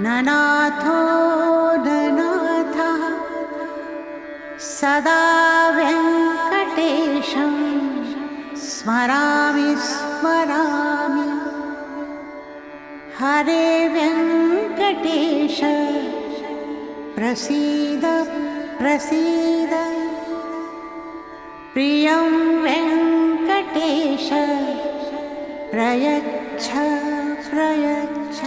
ननाथो ननाथः सदा वेङ्कटेशं स्मरामि स्मरामि। हरे वेङ्कटेश प्रसीद प्रसीद। प्रियं वेङ्कटेश प्रयच्छ प्रयच्छ।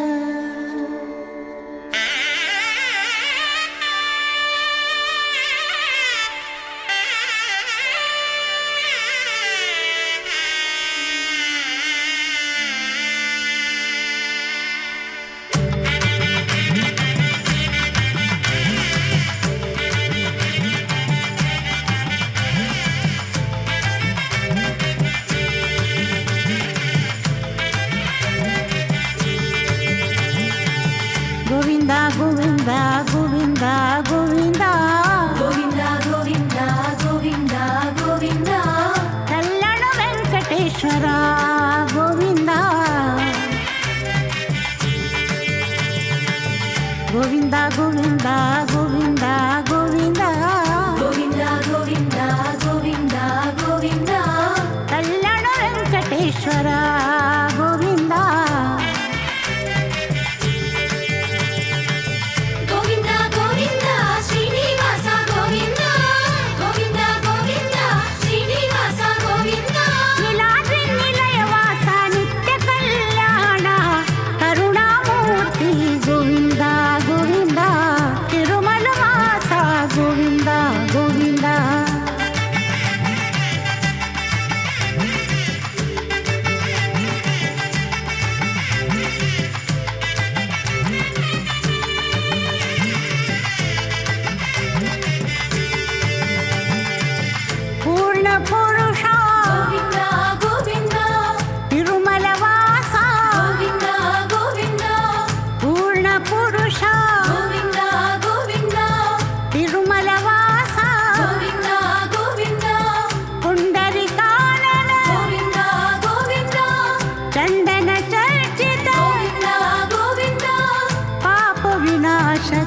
గోవింద గోవింద గోవింద గోవింద గోవింద గోవింద గోవింద కళ్యాణ వెంకటేశ్వర గోవింద గోవింద గోవింద గోవింద గోవింద గోవింద గోవింద గోవింద గోవింద కళ్యాణ వెంకటేశ్వర గోవింద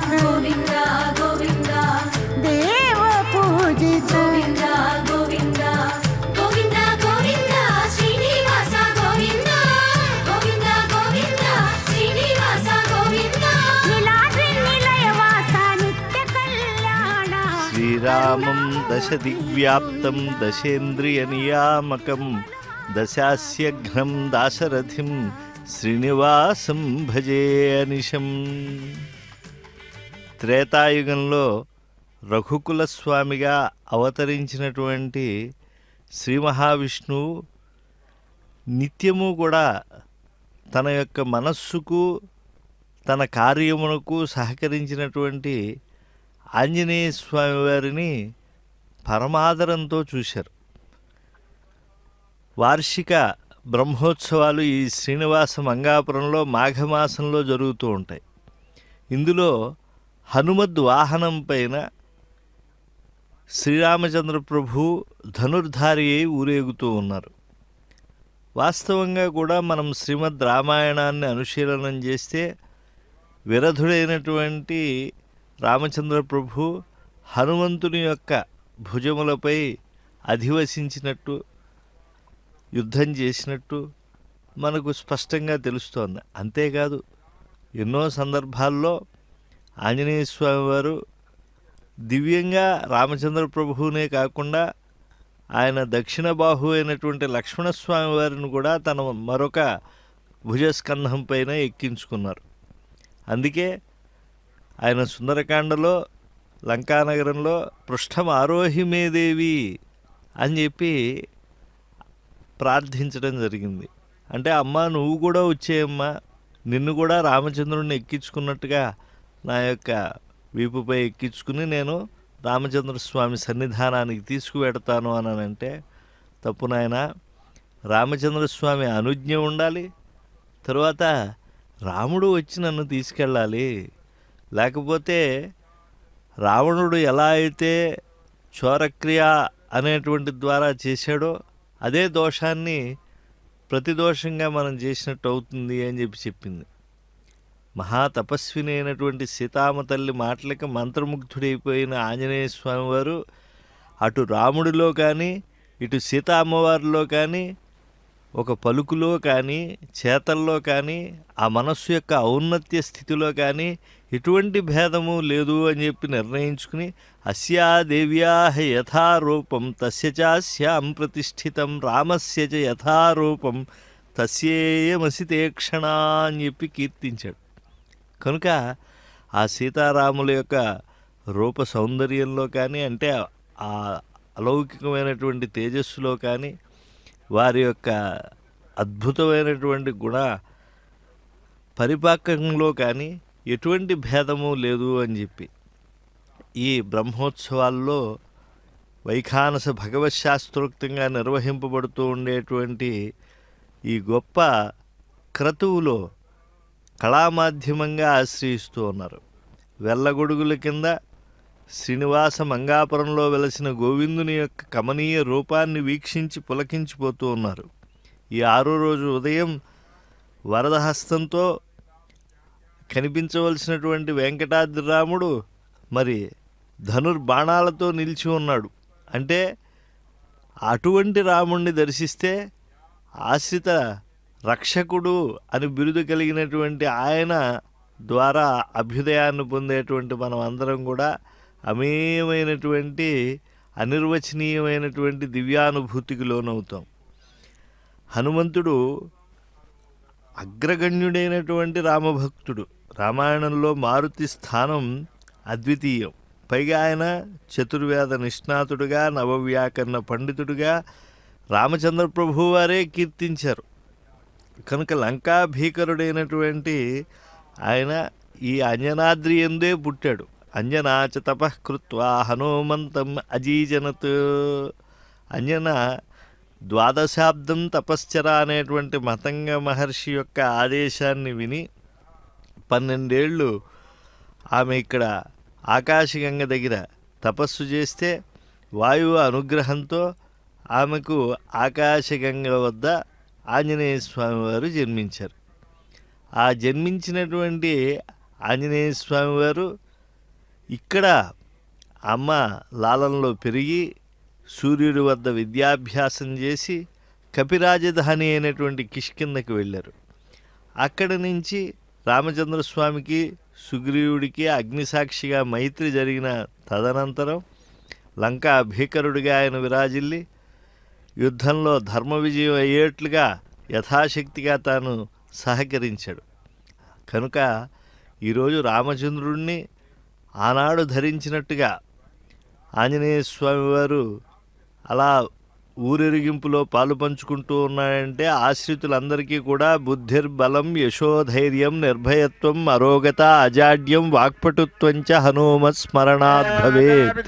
గోవింద గోవింద దేవ పూజిత గోవింద గోవింద గోవింద గోవింద శ్రీనివాస గోవింద గోవింద గోవింద శ్రీనివాస గోవింద నీలాద్రి నిలయవాస నిత్య కళ్యాణ. శ్రీరామం దశదివ్యాప్తం దశేంద్రియ నియామకం దశాస్యఘ్నం దాశరథిం శ్రీనివాసం భజే అనిశం. త్రేతాయుగంలో రఘుకుల స్వామిగా అవతరించినటువంటి శ్రీ మహావిష్ణువు నిత్యము కూడా తన యొక్క మనస్సుకు తన కార్యమునకు సహకరించినటువంటి ఆంజనేయ స్వామి వారిని పరమాదరంతో చూశారు. వార్షిక బ్రహ్మోత్సవాలు ఈ శ్రీనివాస మంగాపురంలో మాఘమాసంలో జరుగుతూ ఉంటాయి. ఇందులో హనుమద్ వాహనం పైన శ్రీరామచంద్ర ప్రభు ధనుర్ధారి అయి ఊరేగుతూ ఉన్నారు. వాస్తవంగా కూడా మనం శ్రీమద్ రామాయణాన్ని అనుశీలనం చేస్తే విరధుడైనటువంటి రామచంద్ర ప్రభు హనుమంతుని యొక్క భుజములపై అధివసించినట్టు యుద్ధం చేసినట్టు మనకు స్పష్టంగా తెలుస్తోంది. అంతేకాదు ఎన్నో సందర్భాల్లో ఆంజనేయ స్వామి వారు దివ్యంగా రామచంద్ర ప్రభువునే కాకుండా ఆయన దక్షిణ బాహు అయినటువంటి లక్ష్మణస్వామి వారిని కూడా తన మరొక భుజస్కంధం పైన ఎక్కించుకున్నారు. అందుకే ఆయన సుందరకాండలో లంకానగరంలో పృష్ఠం ఆరోహిమే దేవి అని చెప్పి ప్రార్థించడం జరిగింది. అంటే అమ్మ నువ్వు కూడా వచ్చేయమ్మా, నిన్ను కూడా రామచంద్రుడిని ఎక్కించుకున్నట్టుగా నా యొక్క వీపుపై ఎక్కించుకుని నేను రామచంద్రస్వామి సన్నిధానానికి తీసుకువెడతాను అని అంటే తప్పు నాయన. రామచంద్రస్వామి అనుజ్ఞ ఉండాలి, తరువాత రాముడు వచ్చి నన్ను తీసుకెళ్ళాలి. లేకపోతే రావణుడు ఎలా అయితే చోరక్రియ అనేటువంటి ద్వారా చేశాడో అదే దోషాన్ని ప్రతిదోషంగా మనం చేసినట్టు అవుతుంది అని చెప్పింది. మహాతపస్విని అయినటువంటి సీతామ తల్లి మాటలకి మంత్రముగ్ధుడైపోయిన ఆంజనేయ స్వామి వారు అటు రాముడిలో కానీ ఇటు సీతామ్మవారిలో కానీ ఒక పలుకులో కానీ చేతల్లో కానీ ఆ మనస్సు యొక్క ఔన్నత్య స్థితిలో కానీ ఎటువంటి భేదము లేదు అని చెప్పి నిర్ణయించుకుని అస్యా దేవ్యా యథారూపం తస్య చాస్యాం ప్రతిష్ఠితం రామస్య చ యథారూపం తస్యేయమసి తేక్షణ అని చెప్పి కీర్తించాడు. కనుక ఆ సీతారాముల యొక్క రూప సౌందర్యంలో కానీ అంటే ఆ అలౌకికమైనటువంటి తేజస్సులో కానీ వారి యొక్క అద్భుతమైనటువంటి గుణ పరిపాకంలో కానీ ఎటువంటి భేదము లేదు అని చెప్పి ఈ బ్రహ్మోత్సవాల్లో వైఖానస భగవత్ శాస్త్రోక్తంగా నిర్వహింపబడుతూ ఉండేటువంటి ఈ గొప్ప క్రతువులో కళామాధ్యమంగా ఆశ్రయిస్తూ ఉన్నారు. వెల్లగొడుగుల కింద శ్రీనివాస మంగాపురంలో వెలసిన గోవిందుని యొక్క కమనీయ రూపాన్ని వీక్షించి పులకించిపోతూ ఉన్నారు. ఈ 6వ రోజు ఉదయం వరదహస్తంతో కనిపించవలసినటువంటి వెంకటాద్రి రాముడు మరి ధనుర్బాణాలతో నిలిచి ఉన్నాడు. అంటే అటువంటి రాముణ్ణి దర్శిస్తే ఆశ్రిత రక్షకుడు అని బిరుదు కలిగినటువంటి ఆయన ద్వారా అభ్యుదయాన్ని పొందేటువంటి మనం అందరం కూడా అమేయమైనటువంటి అనిర్వచనీయమైనటువంటి దివ్యానుభూతికి లోనవుతాం. హనుమంతుడు అగ్రగణ్యుడైనటువంటి రామభక్తుడు. రామాయణంలో మారుతి స్థానం అద్వితీయం. పైగా ఆయన చతుర్వేద నిష్ణాతుడుగా నవవ్యాకరణ పండితుడుగా రామచంద్ర ప్రభువు వారే కీర్తించారు. కనుక లంకా భీకరుడైనటువంటి ఆయన ఈ అంజనాద్రి ఎందే పుట్టాడు. అంజనాచ తపఃకృత్వా హనుమంతం అజీజనత్. అంజన 12 తపశ్చర అనేటువంటి మతంగ మహర్షి యొక్క ఆదేశాన్ని విని 12 ఏళ్ళు ఆమె ఇక్కడ ఆకాశగంగ దగ్గర తపస్సు చేస్తే వాయువు అనుగ్రహంతో ఆమెకు ఆకాశగంగ వద్ద ఆంజనేయ స్వామి వారు జన్మించారు. ఆ జన్మించినటువంటి ఆంజనేయ స్వామి వారు ఇక్కడ అమ్మ లాలంలో పెరిగి సూర్యుడి వద్ద విద్యాభ్యాసం చేసి కపిరాజధాని అయినటువంటి కిష్కిందకి వెళ్ళారు. అక్కడి నుంచి రామచంద్రస్వామికి సుగ్రీవుడికి అగ్నిసాక్షిగా మైత్రి జరిగిన తదనంతరం లంకా భీకరుడిగా ఆయన విరాజిల్లి యుద్ధంలో ధర్మ విజయం అయ్యేట్లుగా యథాశక్తిగా తాను సహకరించాడు. కనుక ఈరోజు రామచంద్రుడిని ఆనాడు ధరించినట్టుగా ఆంజనేయ స్వామి వారు అలా ఊరెరిగింపులో పాలు పంచుకుంటూ ఉన్నాయంటే ఆశ్రితులందరికీ కూడా బుద్ధిర్బలం యశోధైర్యం నిర్భయత్వం అరోగత అజాడ్యం వాక్పటుత్వం చ హనుమత్ స్మరణాత్ భవేత్.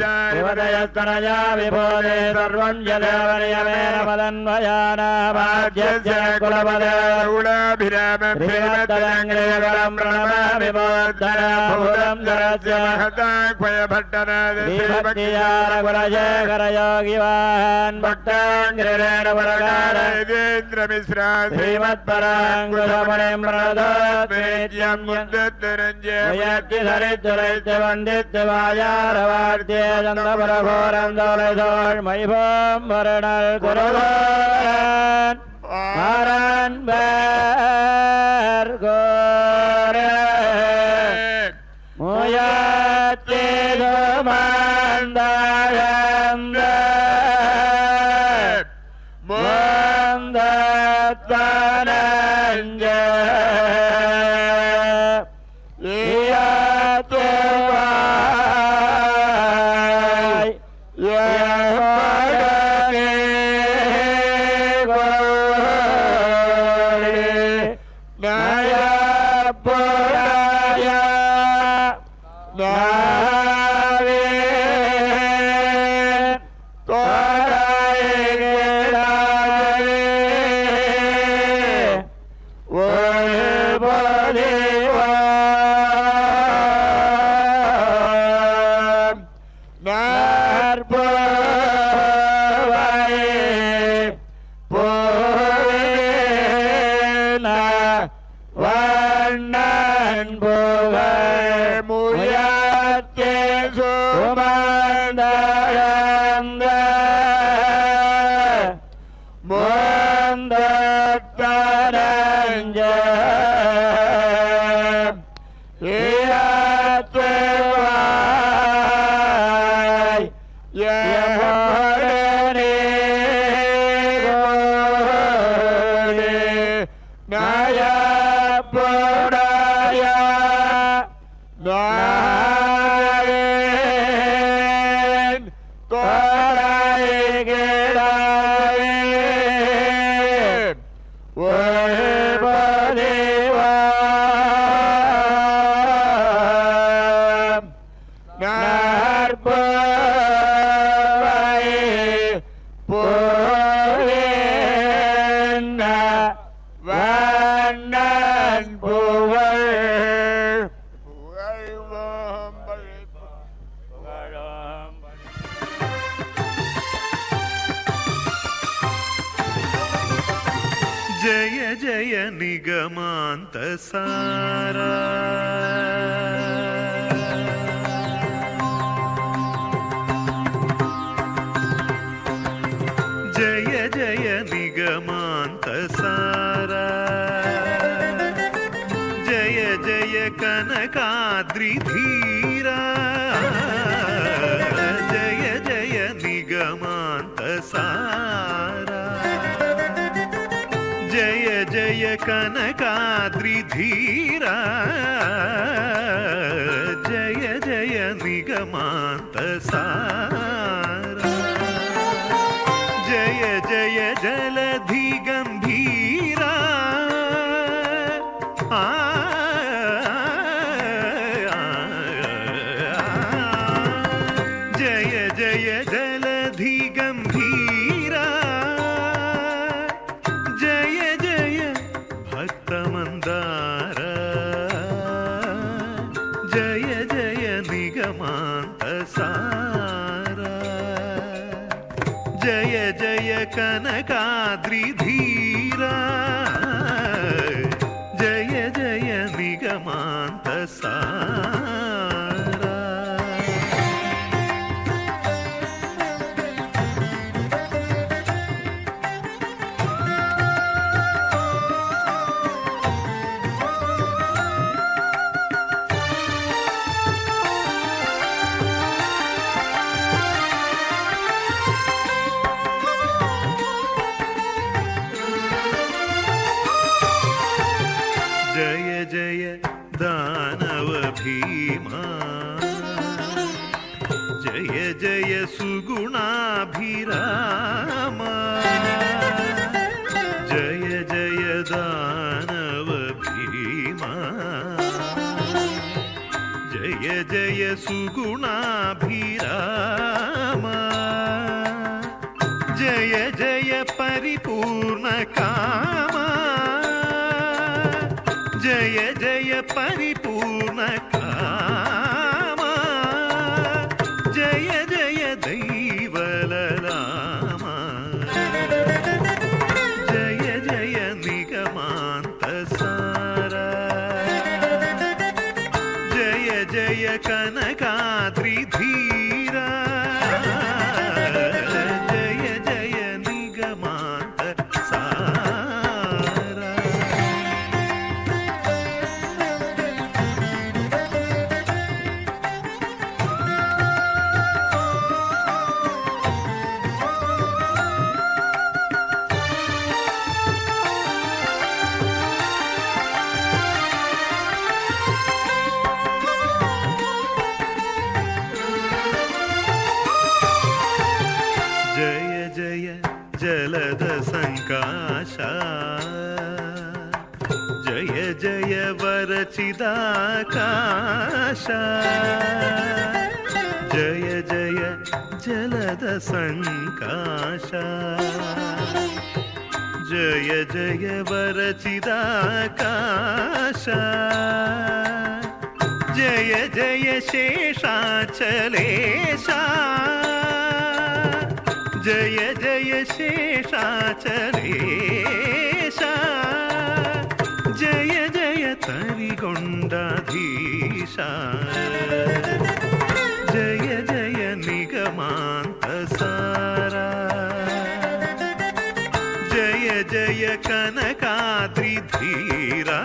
வண்ணன் புகழ் முயற்கே சுமந்தழந்த முந்தரஞ்ச జయ జయ నిగమాంత సారా జయ జయ నిగమాంత సారా జయ జయ కనకాద్రి ధీరా జయ జయ నిగమాంత సారా జయ జయ కనకాద్రి ధీరా జయ జయ నిగమాంత సారా జయ జయ జలధి గంభీరా జయ జయ జలధి గంభీరా జయ జయ భక్త మందార జయ జయ నిగమాంత సారా జయ జయ కనకాద్రి ధీరా జయ జయ నిగమాంత సారా జయ జయ దానవ భీమా జయ జయ సుగుణాభిరామ జయ జయ దానవ భీమా జయ జయ సుగుణాభిరామ జయ జయ పరిపూర్ణ కామా జయ జయ పరిపూర్ణ కామా జయ జయ దైవలరామ జయ జయ నిగమాంత సారా జయ జయ కనకాద్రి ధీరా జయ జయ నిగమాంత సారా జయ జయ జలద సంకాశ జయ జయ వరచిదాకాశ జయ జయ జలద సంకాశ జయ జయ వరచిదాకాశ జయ జయ శేషాచలేశా జయ జయ శేషాచలేశా జయ జయ తరిగొండాధీశా జయ జయ నిగమాంత సారా జయ జయ కనకాద్రి ధీరా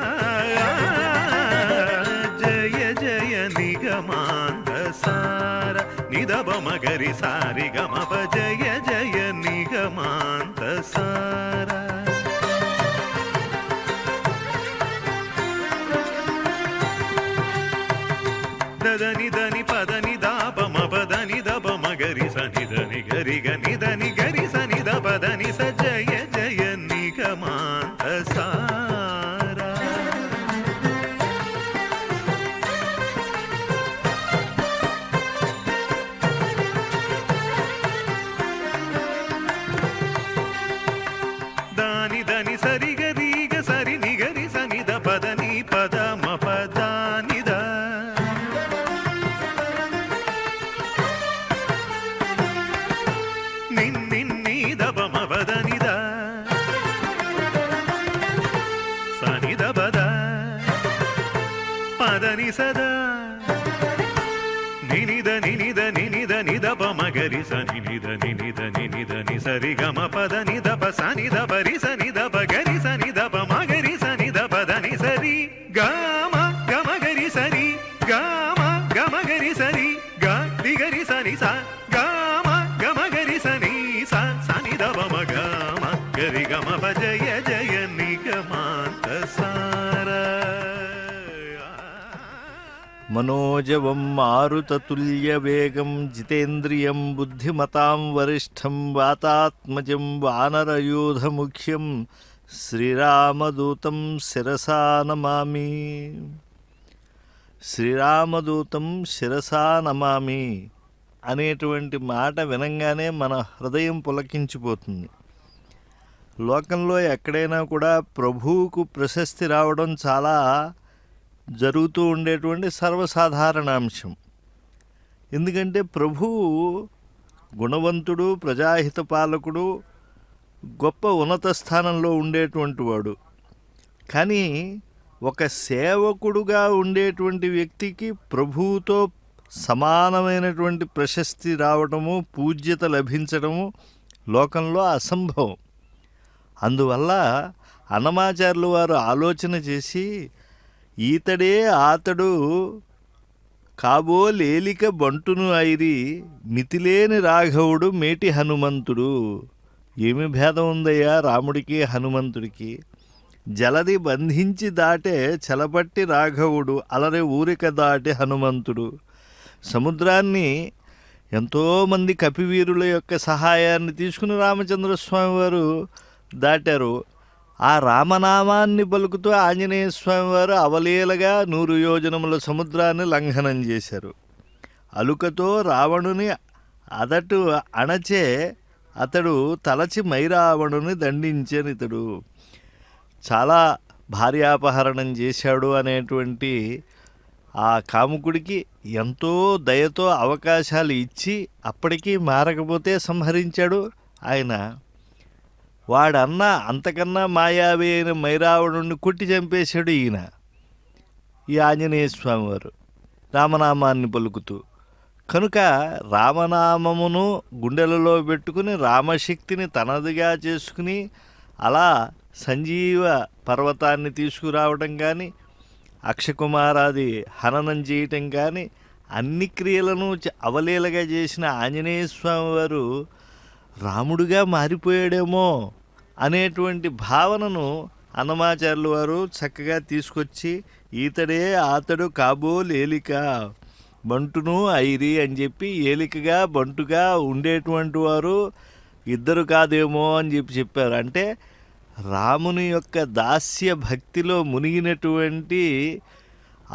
జయ జయ నిగమాంత సార నిదబ మగరి సారి గమప జయ జయ నిగమాంత సారా దని దని పదని దాప మపదని దప మగరి సని దని గరి గని దని గరి సని దప దని స జయ జయ నిగమాంత సారా దాని దని సరి గరి గ సరి ని గరి సని ద పదని పద మ పదాని ద నిన్ని దబ మ పదని ద సని ద పద పదని సదా నినిద నినిద నినిద నిదప మగరి సని నిద నినిద నినిద ని సరి గమ పద నిదప సని ద పరి సని ద పగరి సని దప మగరి సని ద పదని సరి గమ గమ గరి సరి గమ గమ గరి సరి గ దిగరి సని స గమ గమ గరి సని స సని దప మగమ గరి గమ ప జయ జయ నిగమాంత సారా మనోజవం మారుతతుల్యవేగం జితేంద్రియం బుద్ధిమతాం వరిష్టం వాతాత్మజం వానరయూధముఖ్యం శ్రీరామదూతం శిరసా నమామి. శ్రీరామదూతం శిరసా నమామి అనేటువంటి మాట వినంగానే మన హృదయం పులకించిపోతుంది. లోకంలో ఎక్కడైనా కూడా ప్రభువుకు ప్రశస్తి రావడం చాలా జరుగుతూ ఉండేటువంటి సర్వసాధారణ అంశం. ఎందుకంటే ప్రభువు గుణవంతుడు, ప్రజాహిత పాలకుడు, గొప్ప ఉన్నత స్థానంలో ఉండేటువంటి వాడు. కానీ ఒక సేవకుడుగా ఉండేటువంటి వ్యక్తికి ప్రభువుతో సమానమైనటువంటి ప్రశస్తి రావడము, పూజ్యత లభించడము లోకంలో అసంభవం. అందువల్ల అన్నమాచార్యులు వారు ఆలోచన చేసి ఈతడే ఆతడు కాబో లేలిక బంటును ఐరి మితిలేని రాఘవుడు మేటి హనుమంతుడు. ఏమి భేదం ఉందయ్యా రాముడికి హనుమంతుడికి? జలది బంధించి దాటే చలపట్టి రాఘవుడు, అలరి ఊరిక దాటి హనుమంతుడు. సముద్రాన్ని ఎంతోమంది కపివీరుల యొక్క సహాయాన్ని తీసుకుని రామచంద్రస్వామి వారు దాటారు. ఆ రామనామాన్ని పలుకుతూ ఆంజనేయ స్వామి వారు అవలీలగా 100 యోజనముల సముద్రాన్ని లంఘనం చేశారు. అలుకతో రావణుని అదటు అణచే అతడు తలచి మైరావణుని దండించనితడు. చాలా భార్యాపహరణం చేశాడు అనేటువంటి ఆ కాముకుడికి ఎంతో దయతో అవకాశాలు ఇచ్చి అప్పటికీ మారకపోతే సంహరించాడు ఆయన. వాడన్నా అంతకన్నా మాయావి అయిన మైరావణుడిని కొట్టి చంపేశాడు ఈయన, ఈ ఆంజనేయ స్వామి వారు రామనామాన్ని పలుకుతూ. కనుక రామనామమును గుండెలలో పెట్టుకుని రామశక్తిని తనదిగా చేసుకుని అలా సంజీవ పర్వతాన్ని తీసుకురావడం కానీ, అక్షకుమారాది హననం చేయటం కానీ అన్ని క్రియలను అవలీలగా చేసిన ఆంజనేయ స్వామి వారు రాముడుగా మారిపోయాడేమో అనేటువంటి భావనను అన్నమాచార్యులు వారు చక్కగా తీసుకొచ్చి ఈతడే ఆతడు కాబో లేలిక బంటును ఐరి అని చెప్పి ఏలికగా బంటుగా ఉండేటువంటి వారు ఇద్దరు కాదేమో అని చెప్పారు. అంటే రాముని యొక్క దాస్య భక్తిలో మునిగినటువంటి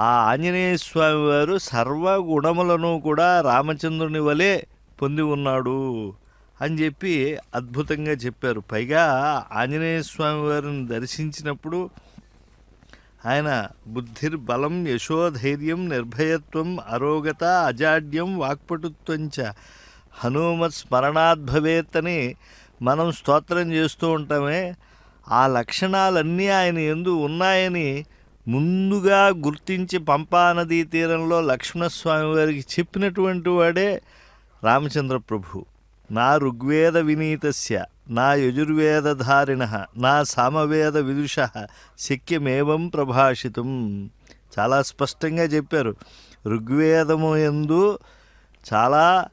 ఆ ఆంజనేయ స్వామి వారు సర్వగుణములను కూడా రామచంద్రుని వలె పొంది ఉన్నాడు అని చెప్పి అద్భుతంగా చెప్పారు. పైగా ఆంజనేయ స్వామి వారిని దర్శించినప్పుడు ఆయన బుద్ధిర్బలం యశోధైర్యం నిర్భయత్వం అరోగత అజాడ్యం వాక్పటుత్వంచ హనుమత్ స్మరణాద్భవేత్ అని మనం స్తోత్రం చేస్తూ ఉంటామే. ఆ లక్షణాలన్నీ ఆయన యందు ఉన్నాయని ముందుగా గుర్తించి పంపా నదీ తీరంలో లక్ష్మణస్వామి వారికి చెప్పినటువంటి వాడే రామచంద్ర ప్రభు. నా ఋగ్వేద వినీతస్య నా యజుర్వేదధారిణ నా సామవేద విదుష శక్యమేవం ప్రభాషితం. చాలా స్పష్టంగా చెప్పారు. ఋగ్వేదము యందు చాలా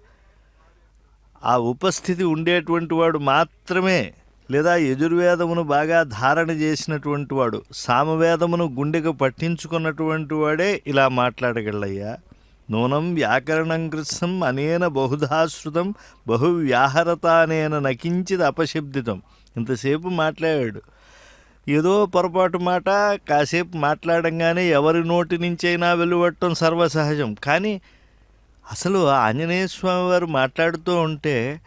ఆ ఉపస్థితి ఉండేటువంటి వాడు మాత్రమే, లేదా యజుర్వేదమును బాగా ధారణ చేసినటువంటి వాడు, సామవేదమును గుండెకు పట్టించుకున్నటువంటి వాడే ఇలా మాట్లాడగలయ్యా. నూనం వ్యాకరణం కృత్సం అనేన బహుధాశ్రుతం బహు వ్యాహరతానేన నకించిది అపశబ్దితం. ఇంతసేపు మాట్లాడాడు. ఏదో పొరపాటు మాట కాసేపు మాట్లాడంగానే ఎవరి నోటి నుంచైనా వెలువట్టడం సర్వసహజం. కానీ అసలు ఆంజనేయ స్వామి వారు మాట్లాడుతూ ఉంటే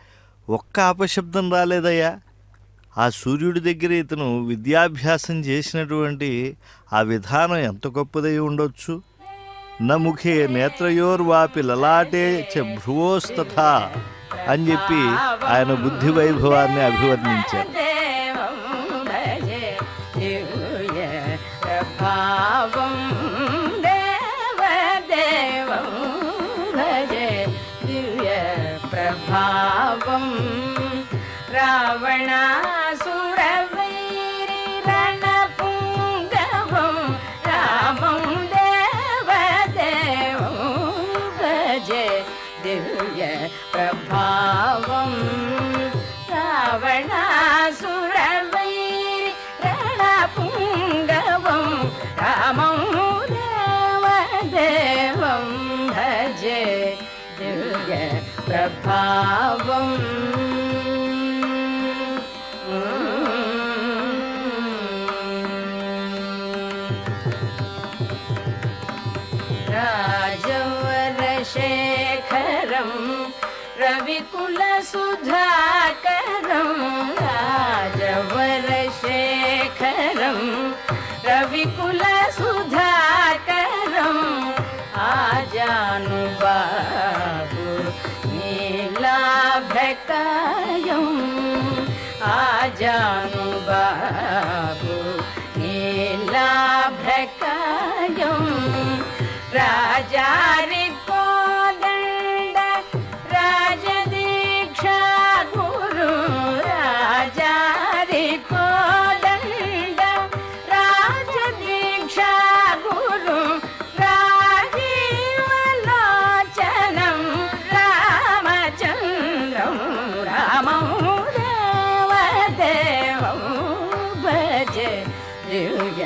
ఒక్క అపశబ్దం రాలేదయ్యా. ఆ సూర్యుడి దగ్గర ఇతను విద్యాభ్యాసం చేసినటువంటి ఆ విధానం ఎంత గొప్పదై ఉండొచ్చు. న ముఖే నేత్రయోర్వాపి లలాటే చ భ్రువోస్తథా అని చెప్పి ఆయన బుద్ధి వైభవాన్ని అభివర్ణించారు. రావణాసురవైరి రణపుంగవం రామం దేవదేవం భజే దివ్య ప్రభావం. రావణాసురవైరి రణపుంగవం రామం దేవదేవం భజే దివ్య ప్రభావం. రాజవరశేఖరం రవికులసుధాకరం రాజవరశేఖరం రవికులసుధాకరం ఆజానుబాహు నీలాభకాయం ఆజానుబాహు నీలాభకాయం. రాజారి కోదండ రాజదీక్షా గురు రాజారి కోదండ రాజదీక్షా గురు రాజీవలోచనం రామచంద్రం రామం దేవదేవం భజే దివ్య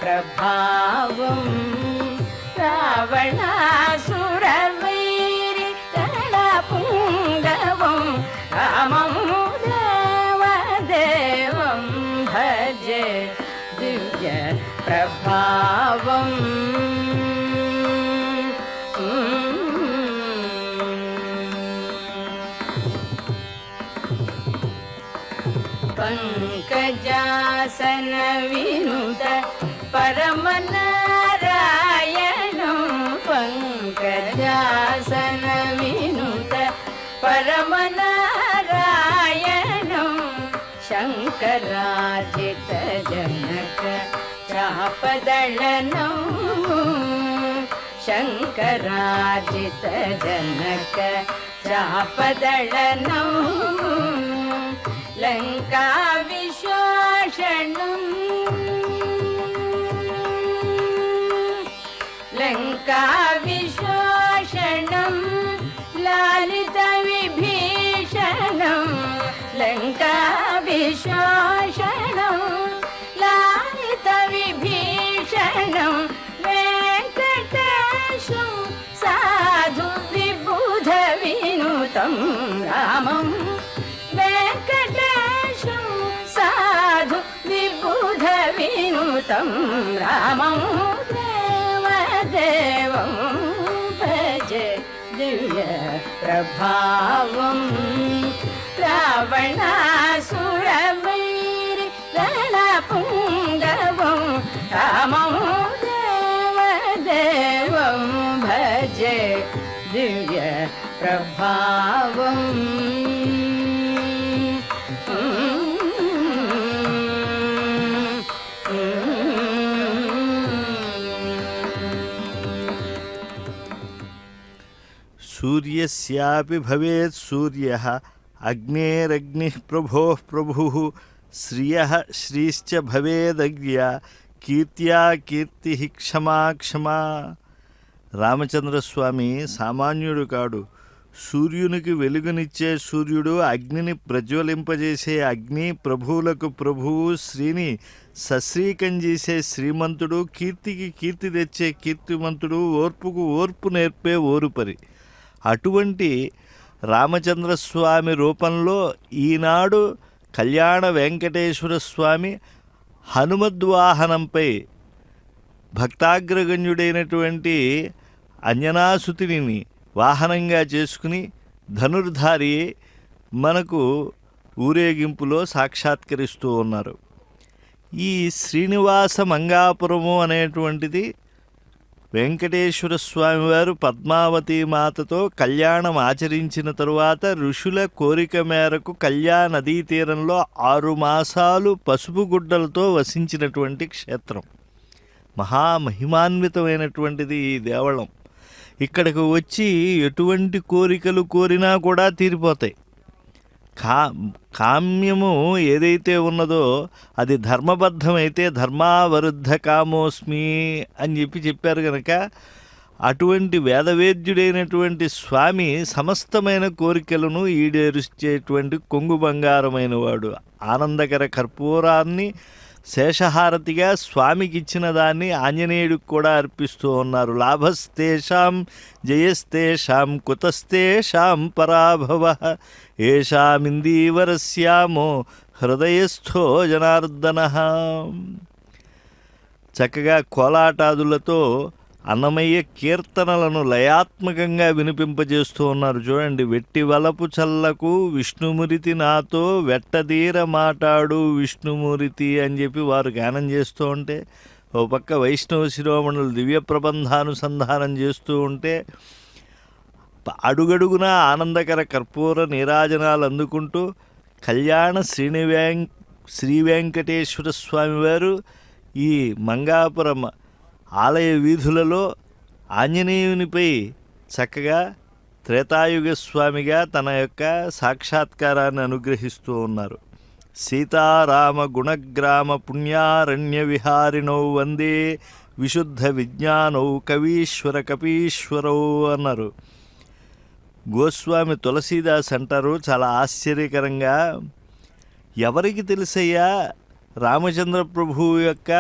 ప్రభావం. రావణాసురవైరి రణపుంగవం రామం దేవదేవం భజే దివ్య ప్రభావం. పంకజాసన వినుత పరమనారాయణం పంకజాసన వినుత పరమనారాయణం శంకరాజిత జనక చాపదళనం శంకరాజిత జనక చాపదళనం లంకా విశ్వాషణం లంకా విశ్వాషణం లాలిత విభీషణం లంకా విశ్వాషణం లాలిత విభీషణం వెంకటేశం సాధు విబుధ వినుతం రామం వెంకటేశం సాధు విబుధ వినుతం రామం దేవదేవం భజే దివ్య ప్రభావం. రావణాసురవైరి రణపుంగవం రామం ప్రభావం సూర్యస్యాపి భవేత్ సూర్యః అగ్నేరగ్నిః ప్రభోః ప్రభుః శ్రియః శ్రీశ్చ భవేదగ్ర్య కీర్త్యా కీర్తిః క్షమా క్షమా. రామచంద్రస్వామి సామాన్యుడు కాడు. సూర్యునికి వెలుగునిచ్చే సూర్యుడు, అగ్నిని ప్రజ్వలింపజేసే అగ్ని, ప్రభువులకు ప్రభువు, శ్రీని సశ్రీకం చేసే శ్రీమంతుడు, కీర్తికి కీర్తి తెచ్చే కీర్తిమంతుడు, ఓర్పుకు ఓర్పు నేర్పే ఓరుపరి. అటువంటి రామచంద్రస్వామి రూపంలో ఈనాడు కళ్యాణ వెంకటేశ్వర స్వామి హనుమద్వాహనంపై భక్తాగ్రగణ్యుడైనటువంటి అంజనాసుతుని వాహనంగా చేసుకుని ధనుర్ధారి మనకు ఊరేగింపులో సాక్షాత్కరిస్తూ ఉన్నారు. ఈ శ్రీనివాస మంగాపురము అనేటువంటిది వెంకటేశ్వర స్వామివారు పద్మావతి మాతతో కళ్యాణం ఆచరించిన తరువాత ఋషుల కోరిక మేరకు కళ్యాణ నదీ తీరంలో 6 మాసాలు పసుపు గుడ్డలతో వసించినటువంటి క్షేత్రం. మహామహిమాన్వితమైనటువంటిది ఈ దేవళం. ఇక్కడికి వచ్చి ఎటువంటి కోరికలు కోరినా కూడా తీరిపోతాయి. కామ్యము ఏదైతే ఉన్నదో అది ధర్మబద్ధమైతే ధర్మావరుద్ధ కామోస్మి అని చెప్పారు కనుక అటువంటి వేదవేద్యుడైనటువంటి స్వామి సమస్తమైన కోరికలను ఈడేరుచేటువంటి కొంగు బంగారమైన వాడు. ఆనందకర కర్పూరాన్ని శేషహారతిగా స్వామికి ఇచ్చిన దాన్ని ఆంజనేయుడికి కూడా అర్పిస్తూ ఉన్నారు. లాభస్తేషాం జయస్తేషాం కుతస్తేషాం పరాభవ ఏషామిందీవరస్యామో హృదయస్థో జనార్దన. చక్కగా కోలాటాదులతో అన్నమయ్య కీర్తనలను లయాత్మకంగా వినిపింపజేస్తూ ఉన్నారు. చూడండి, వెట్టి వలపు చల్లకు విష్ణుమూర్తి నాతో వెట్టదీర మాటాడు విష్ణుమూర్తి అని చెప్పి వారు గానం చేస్తూ ఉంటే, ఓ పక్క వైష్ణవ శిరోమణులు దివ్య ప్రబంధానుసంధానం చేస్తూ ఉంటే, అడుగడుగునా ఆనందకర కర్పూర నీరాజనాలు అందుకుంటూ కళ్యాణ శ్రీ వెంకటేశ్వర స్వామివారు ఈ మంగాపురం ఆలయ వీధులలో ఆంజనేయునిపై చక్కగా త్రేతాయుగ స్వామిగా తన యొక్క సాక్షాత్కారాన్ని అనుగ్రహిస్తూ ఉన్నారు. సీతారామ గుణగ్రామ పుణ్యారణ్య విహారిణౌ వందే విశుద్ధ విజ్ఞానౌ కవీశ్వర కపీశ్వరౌ అన్నారు. గోస్వామి తులసీదాస్ అంటారు చాలా ఆశ్చర్యకరంగా, ఎవరికి తెలుసయ్యా రామచంద్ర ప్రభువు యొక్క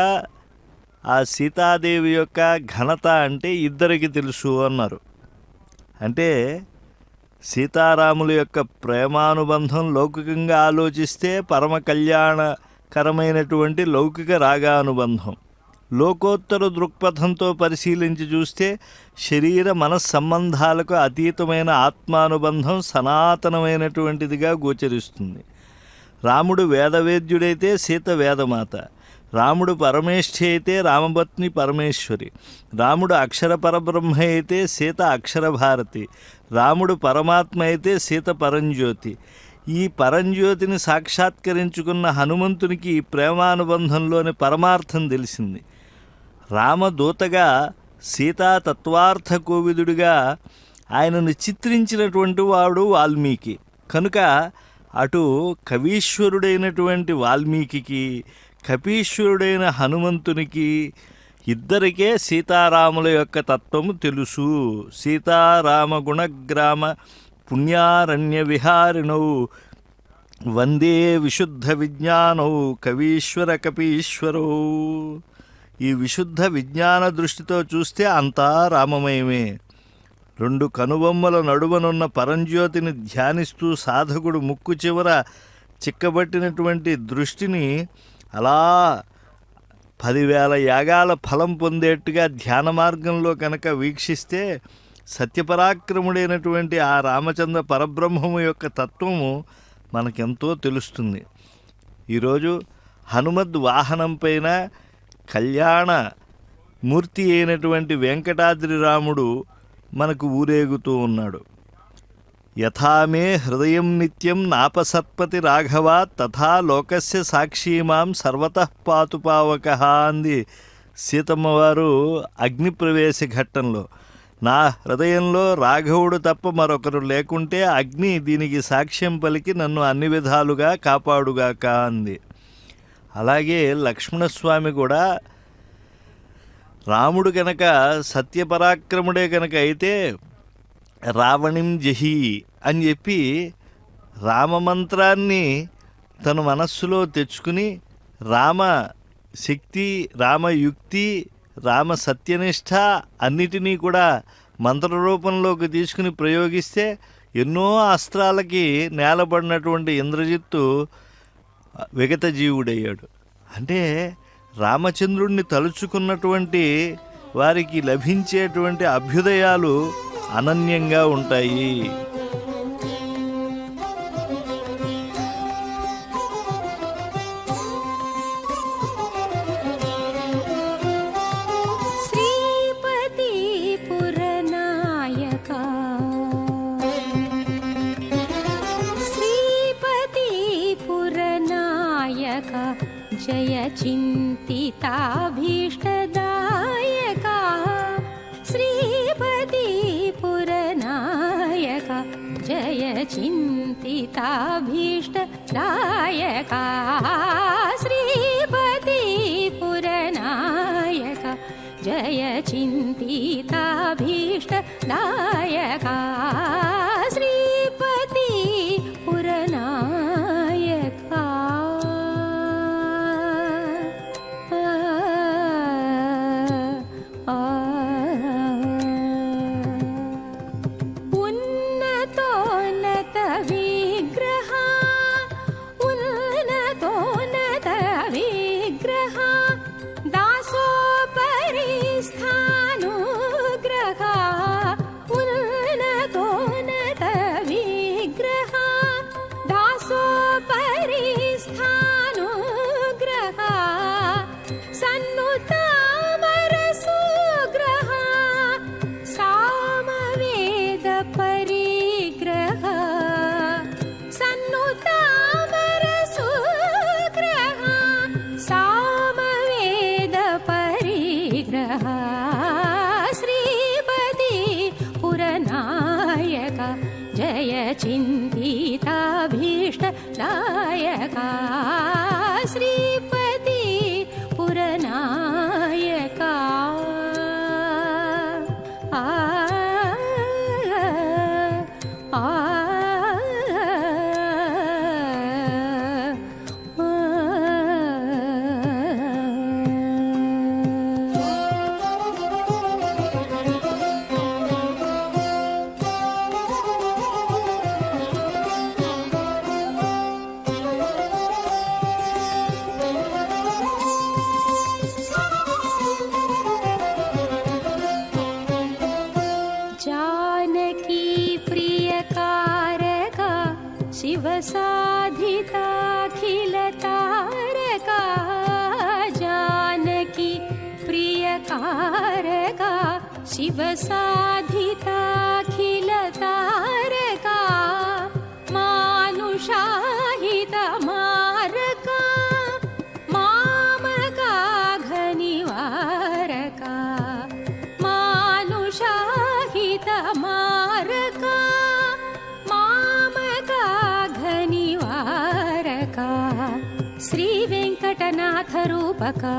ఆ సీతాదేవి యొక్క ఘనత అంటే ఇద్దరికి తెలుసు అన్నారు. అంటే సీతారాముల యొక్క ప్రేమానుబంధం లౌకికంగా ఆలోచిస్తే పరమ కళ్యాణకరమైనటువంటి లౌకిక రాగానుబంధం, లోకోత్తర దృక్పథంతో పరిశీలించి చూస్తే శరీర మనస్సంబంధాలకు అతీతమైన ఆత్మానుబంధం సనాతనమైనటువంటిదిగా గోచరిస్తుంది. రాముడు వేదవేద్యుడైతే సీత వేదమాత, రాముడు పరమేష్ఠి అయితే రామపత్ని పరమేశ్వరి, రాముడు అక్షర పరబ్రహ్మ అయితే సీత అక్షరభారతి, రాముడు పరమాత్మ అయితే సీత పరంజ్యోతి. ఈ పరంజ్యోతిని సాక్షాత్కరించుకున్న హనుమంతునికి ఈ ప్రేమానుబంధంలోని పరమార్థం తెలిసింది. రామదూతగా సీతా తత్వార్థ కోవిదుడిగా ఆయనను చిత్రించినటువంటి వాడు వాల్మీకి కనుక అటు కవీశ్వరుడైనటువంటి వాల్మీకి, కపీశ్వరుడైన హనుమంతునికి ఇద్దరికే సీతారాముల యొక్క తత్వము తెలుసు. సీతారామ గుణగ్రామ పుణ్యారణ్య విహారిణౌ వందే విశుద్ధ విజ్ఞానౌ కవీశ్వర కపీశ్వరౌ. ఈ విశుద్ధ విజ్ఞాన దృష్టితో చూస్తే అంతా రామమయమే. 2 కనుబొమ్మల నడుమనున్న పరంజ్యోతిని ధ్యానిస్తూ సాధకుడు ముక్కు చివర చిక్కబట్టినటువంటి దృష్టిని అలా 10,000 యాగాల ఫలం పొందేట్టుగా ధ్యాన మార్గంలో కనుక వీక్షిస్తే సత్యపరాక్రముడైనటువంటి ఆ రామచంద్ర పరబ్రహ్మము యొక్క తత్వము మనకెంతో తెలుస్తుంది. ఈరోజు హనుమద్ వాహనం పైన కళ్యాణ మూర్తి అయినటువంటి వెంకటాద్రి రాముడు మనకు ఊరేగుతూ ఉన్నాడు. యథా మే హృదయం నిత్యం నాపసత్పతి రాఘవ తథా లోకస్య సాక్షిమాం సర్వతః పాతు పావకః అంది సీతమ్మ వారు అగ్నిప్రవేశ ఘట్టంలో. నా హృదయంలో రాఘవుడు తప్ప మరొకరు లేకుంటే అగ్ని దీనికి సాక్ష్యం పలికి నన్ను అన్ని విధాలుగా కాపాడుగాక అంది. అలాగే లక్ష్మణస్వామి కూడా రాముడు గనక సత్యపరాక్రముడే గనక అయితే రావణిం జహి అని చెప్పి రామమంత్రాన్ని తన మనస్సులో తెచ్చుకుని రామ శక్తి, రామయుక్తి, రామ సత్యనిష్ట అన్నిటినీ కూడా మంత్రరూపంలోకి తీసుకుని ప్రయోగిస్తే ఎన్నో అస్త్రాలకి నేలబడినటువంటి ఇంద్రజిత్తు విగత జీవుడయ్యాడు. అంటే రామచంద్రుణ్ణి తలుచుకున్నటువంటి వారికి లభించేటువంటి అభ్యుదయాలు అనన్యంగా ఉంటాయి. శ్రీపతి పురనాయక శ్రీపతి పురనాయక జయ చింతితాభీష్టదాయక శ్రీపతి పురనాయక జయ చింతితాభీష్టదాయక శ్రీపతి పురనాయక జయ చింతితాభీష్టదాయక శ్రీపతి పురనాయక ఉన్నతోన్నత విగ్రహ ఉన్నతోన్నత విగ్రహ దాసోపరిస్థానుగ్రహ ఉన్నతోన్నత విగ్రహ దాసోపరిస్థానుగ్రహ సన్నుతామరసుగ్రహ సామవేద పరిగ్రహ సన్నుతామరసుగ్రహ సామవేద పరిగ్రహ శ్రీపతి పురనాయక జయ చింతితాభీష్టదాయక శ్రీపతి పురనాయక ఆ ఆ जानकी प्रियकारका शिवसाधिताखिलतारका जानकी प्रियकारका शिवसाधिताखिलतारका मानुषाहितमारका मामका घनिवारका मानुषाहितमारका मामका घनिवारका श्रीवेङ्कटनाथरूपका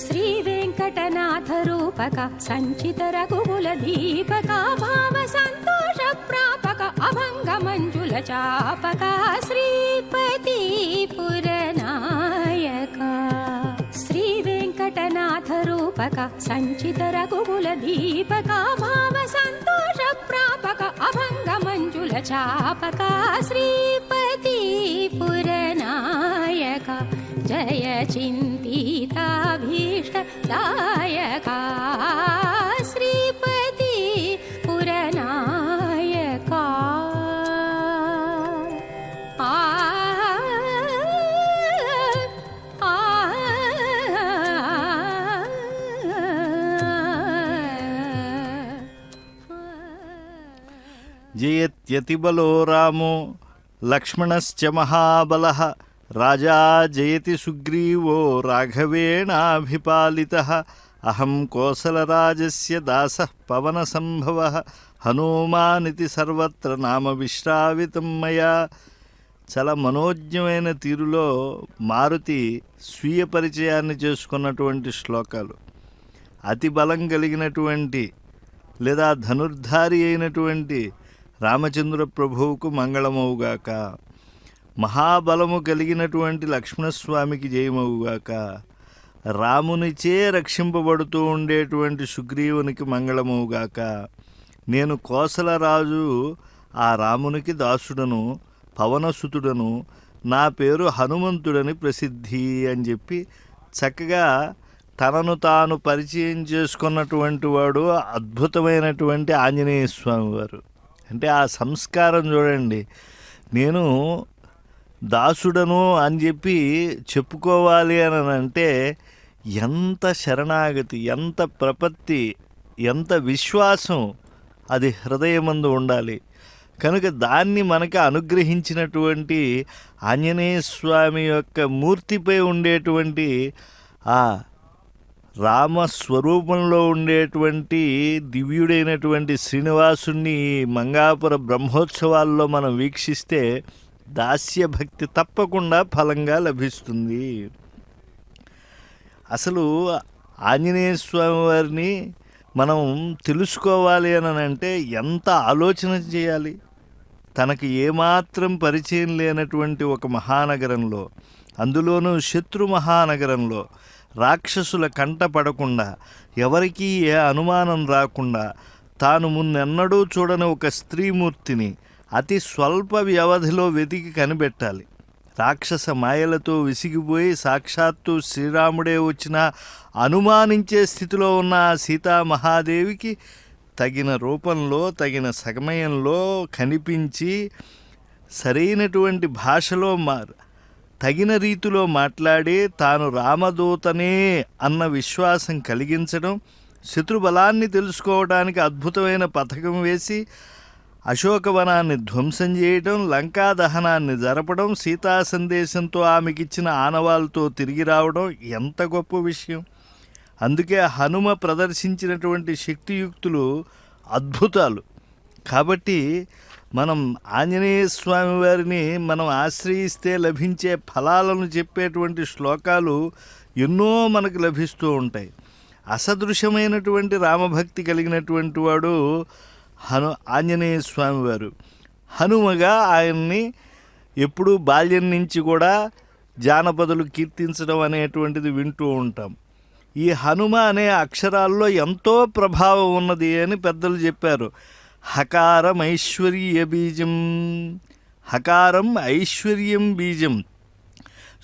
श्रीवेङ्कटनाथरूपका सञ्चितरघुकुलदीपका भावसन्तोषप्रापक अभङ्गमञ्जुलचापका श्रीपति पुरनायका श्रीवेङ्कटनाथरूपका सञ्चितरघुकुलदीपका भावसन्तोषप्रापक अभङ्गमञ्जुलचापका श्रीपति पुरनायका जय चिन्तिताभीष्टदायका श्रीपति पुरनायका యతిబలో రామో లక్ష్మణశ్చ మహాబలః రాజా జయతి సుగ్రీవో రాఘవేణాభిపాలితః అహం కోసలరాజస్య దాసః పవనసంభవః హనుమానితి సర్వత్ర నామ విశ్రావితం మయా. చాలా మనోజ్ఞమైన తీరులో మారుతి స్వీయ పరిచయాన్ని చేసుకున్నటువంటి శ్లోకాలు. అతి బలం కలిగినటువంటి లేదా ధనుర్ధారి అయినటువంటి రామచంద్ర ప్రభువుకు మంగళమవుగాక, మహాబలము కలిగినటువంటి లక్ష్మణస్వామికి జయమవుగాక, రామునిచే రక్షింపబడుతూ ఉండేటువంటి సుగ్రీవునికి మంగళమవుగాక, నేను కోసలరాజు ఆ రామునికి దాసుడను పవనసుతుడను, నా పేరు హనుమంతుడని ప్రసిద్ధి అని చెప్పి చక్కగా తనను తాను పరిచయం చేసుకున్నటువంటి వాడు అద్భుతమైనటువంటి ఆంజనేయ స్వామి వారు. అంటే ఆ సంస్కారం చూడండి. నేను దాసుడను అని చెప్పి చెప్పుకోవాలి అని అంటే ఎంత శరణాగతి, ఎంత ప్రపత్తి, ఎంత విశ్వాసం అది హృదయమందు ఉండాలి. కనుక దాన్ని మనకు అనుగ్రహించినటువంటి ఆంజనేయ స్వామి యొక్క మూర్తిపై ఉండేటువంటి ఆ రామస్వరూపంలో ఉండేటువంటి దివ్యుడైనటువంటి శ్రీనివాసుని మంగాపుర బ్రహ్మోత్సవాల్లో మనం వీక్షిస్తే దాస్యభక్తి తప్పకుండా ఫలంగా లభిస్తుంది. అసలు ఆంజనేయ స్వామి వారిని మనం తెలుసుకోవాలి అని అంటే ఎంత ఆలోచన చేయాలి. తనకి ఏమాత్రం పరిచయం లేనటువంటి ఒక మహానగరంలో, అందులోనూ శత్రు మహానగరంలో రాక్షసుల కంట పడకుండా, ఎవరికీ ఏ అనుమానం రాకుండా, తాను మున్నెన్నడూ చూడని ఒక స్త్రీమూర్తిని అతి స్వల్ప వ్యవధిలో వెతికి కనిపెట్టాలి. రాక్షస మాయలతో విసిగిపోయి సాక్షాత్తు శ్రీరాముడే వచ్చినా అనుమానించే స్థితిలో ఉన్న ఆ సీతామహాదేవికి తగిన రూపంలో తగిన సమయంలో కనిపించి సరైనటువంటి భాషలో తగిన రీతిలో మాట్లాడి తాను రామదూతనే అన్న విశ్వాసం కలిగించడం, శత్రుబలాన్ని తెలుసుకోవడానికి అద్భుతమైన పథకం వేసి అశోకవనాన్ని ధ్వంసం చేయడం, లంకా దహనాన్ని జరపడం, సీతా సందేశంతో ఆమెకిచ్చిన ఆనవాళ్ళతో తిరిగి రావడం ఎంత గొప్ప విషయం. అందుకే హనుమ ప్రదర్శించినటువంటి శక్తియుక్తులు అద్భుతాలు. కాబట్టి మనం ఆంజనేయ స్వామి వారిని మనం ఆశ్రయిస్తే లభించే ఫలాలను చెప్పేటువంటి శ్లోకాలు ఎన్నో మనకు లభిస్తూ ఉంటాయి. అసదృశ్యమైనటువంటి రామభక్తి కలిగినటువంటి వాడు ఆంజనేయ స్వామి వారు. హనుమగా ఆయన్ని ఎప్పుడూ బాల్యం నుంచి కూడా జానపదులు కీర్తించడం అనేటువంటిది వింటూ ఉంటాం. ఈ హనుమ అనే అక్షరాల్లో ఎంతో ప్రభావం ఉన్నది అని పెద్దలు చెప్పారు. హకారం ఐశ్వర్య బీజం, హకారం ఐశ్వర్యం బీజం,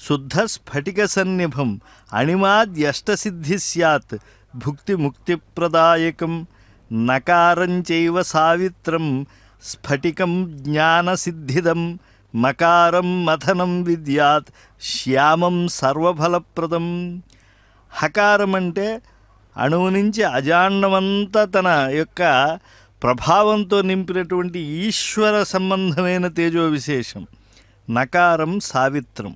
శుద్ధ స్ఫటిక సన్నిభం, అణిమాద్యష్టసిద్ధి స్యాత్, భుక్తి ముక్తిప్రదాయకం, నకారం చైవ సావిత్రం, స్ఫటికం జ్ఞానసిద్ధిదం, మకారం మథనం విద్యాత్, శ్యామం సర్వఫలప్రదం. హకారం అంటే అణువు నుంచి అజాండమంతా తన యొక్క ప్రభావంతో నింపినటువంటి ఈశ్వర సంబంధమైన తేజో విశేషం. నకారం సావిత్రం.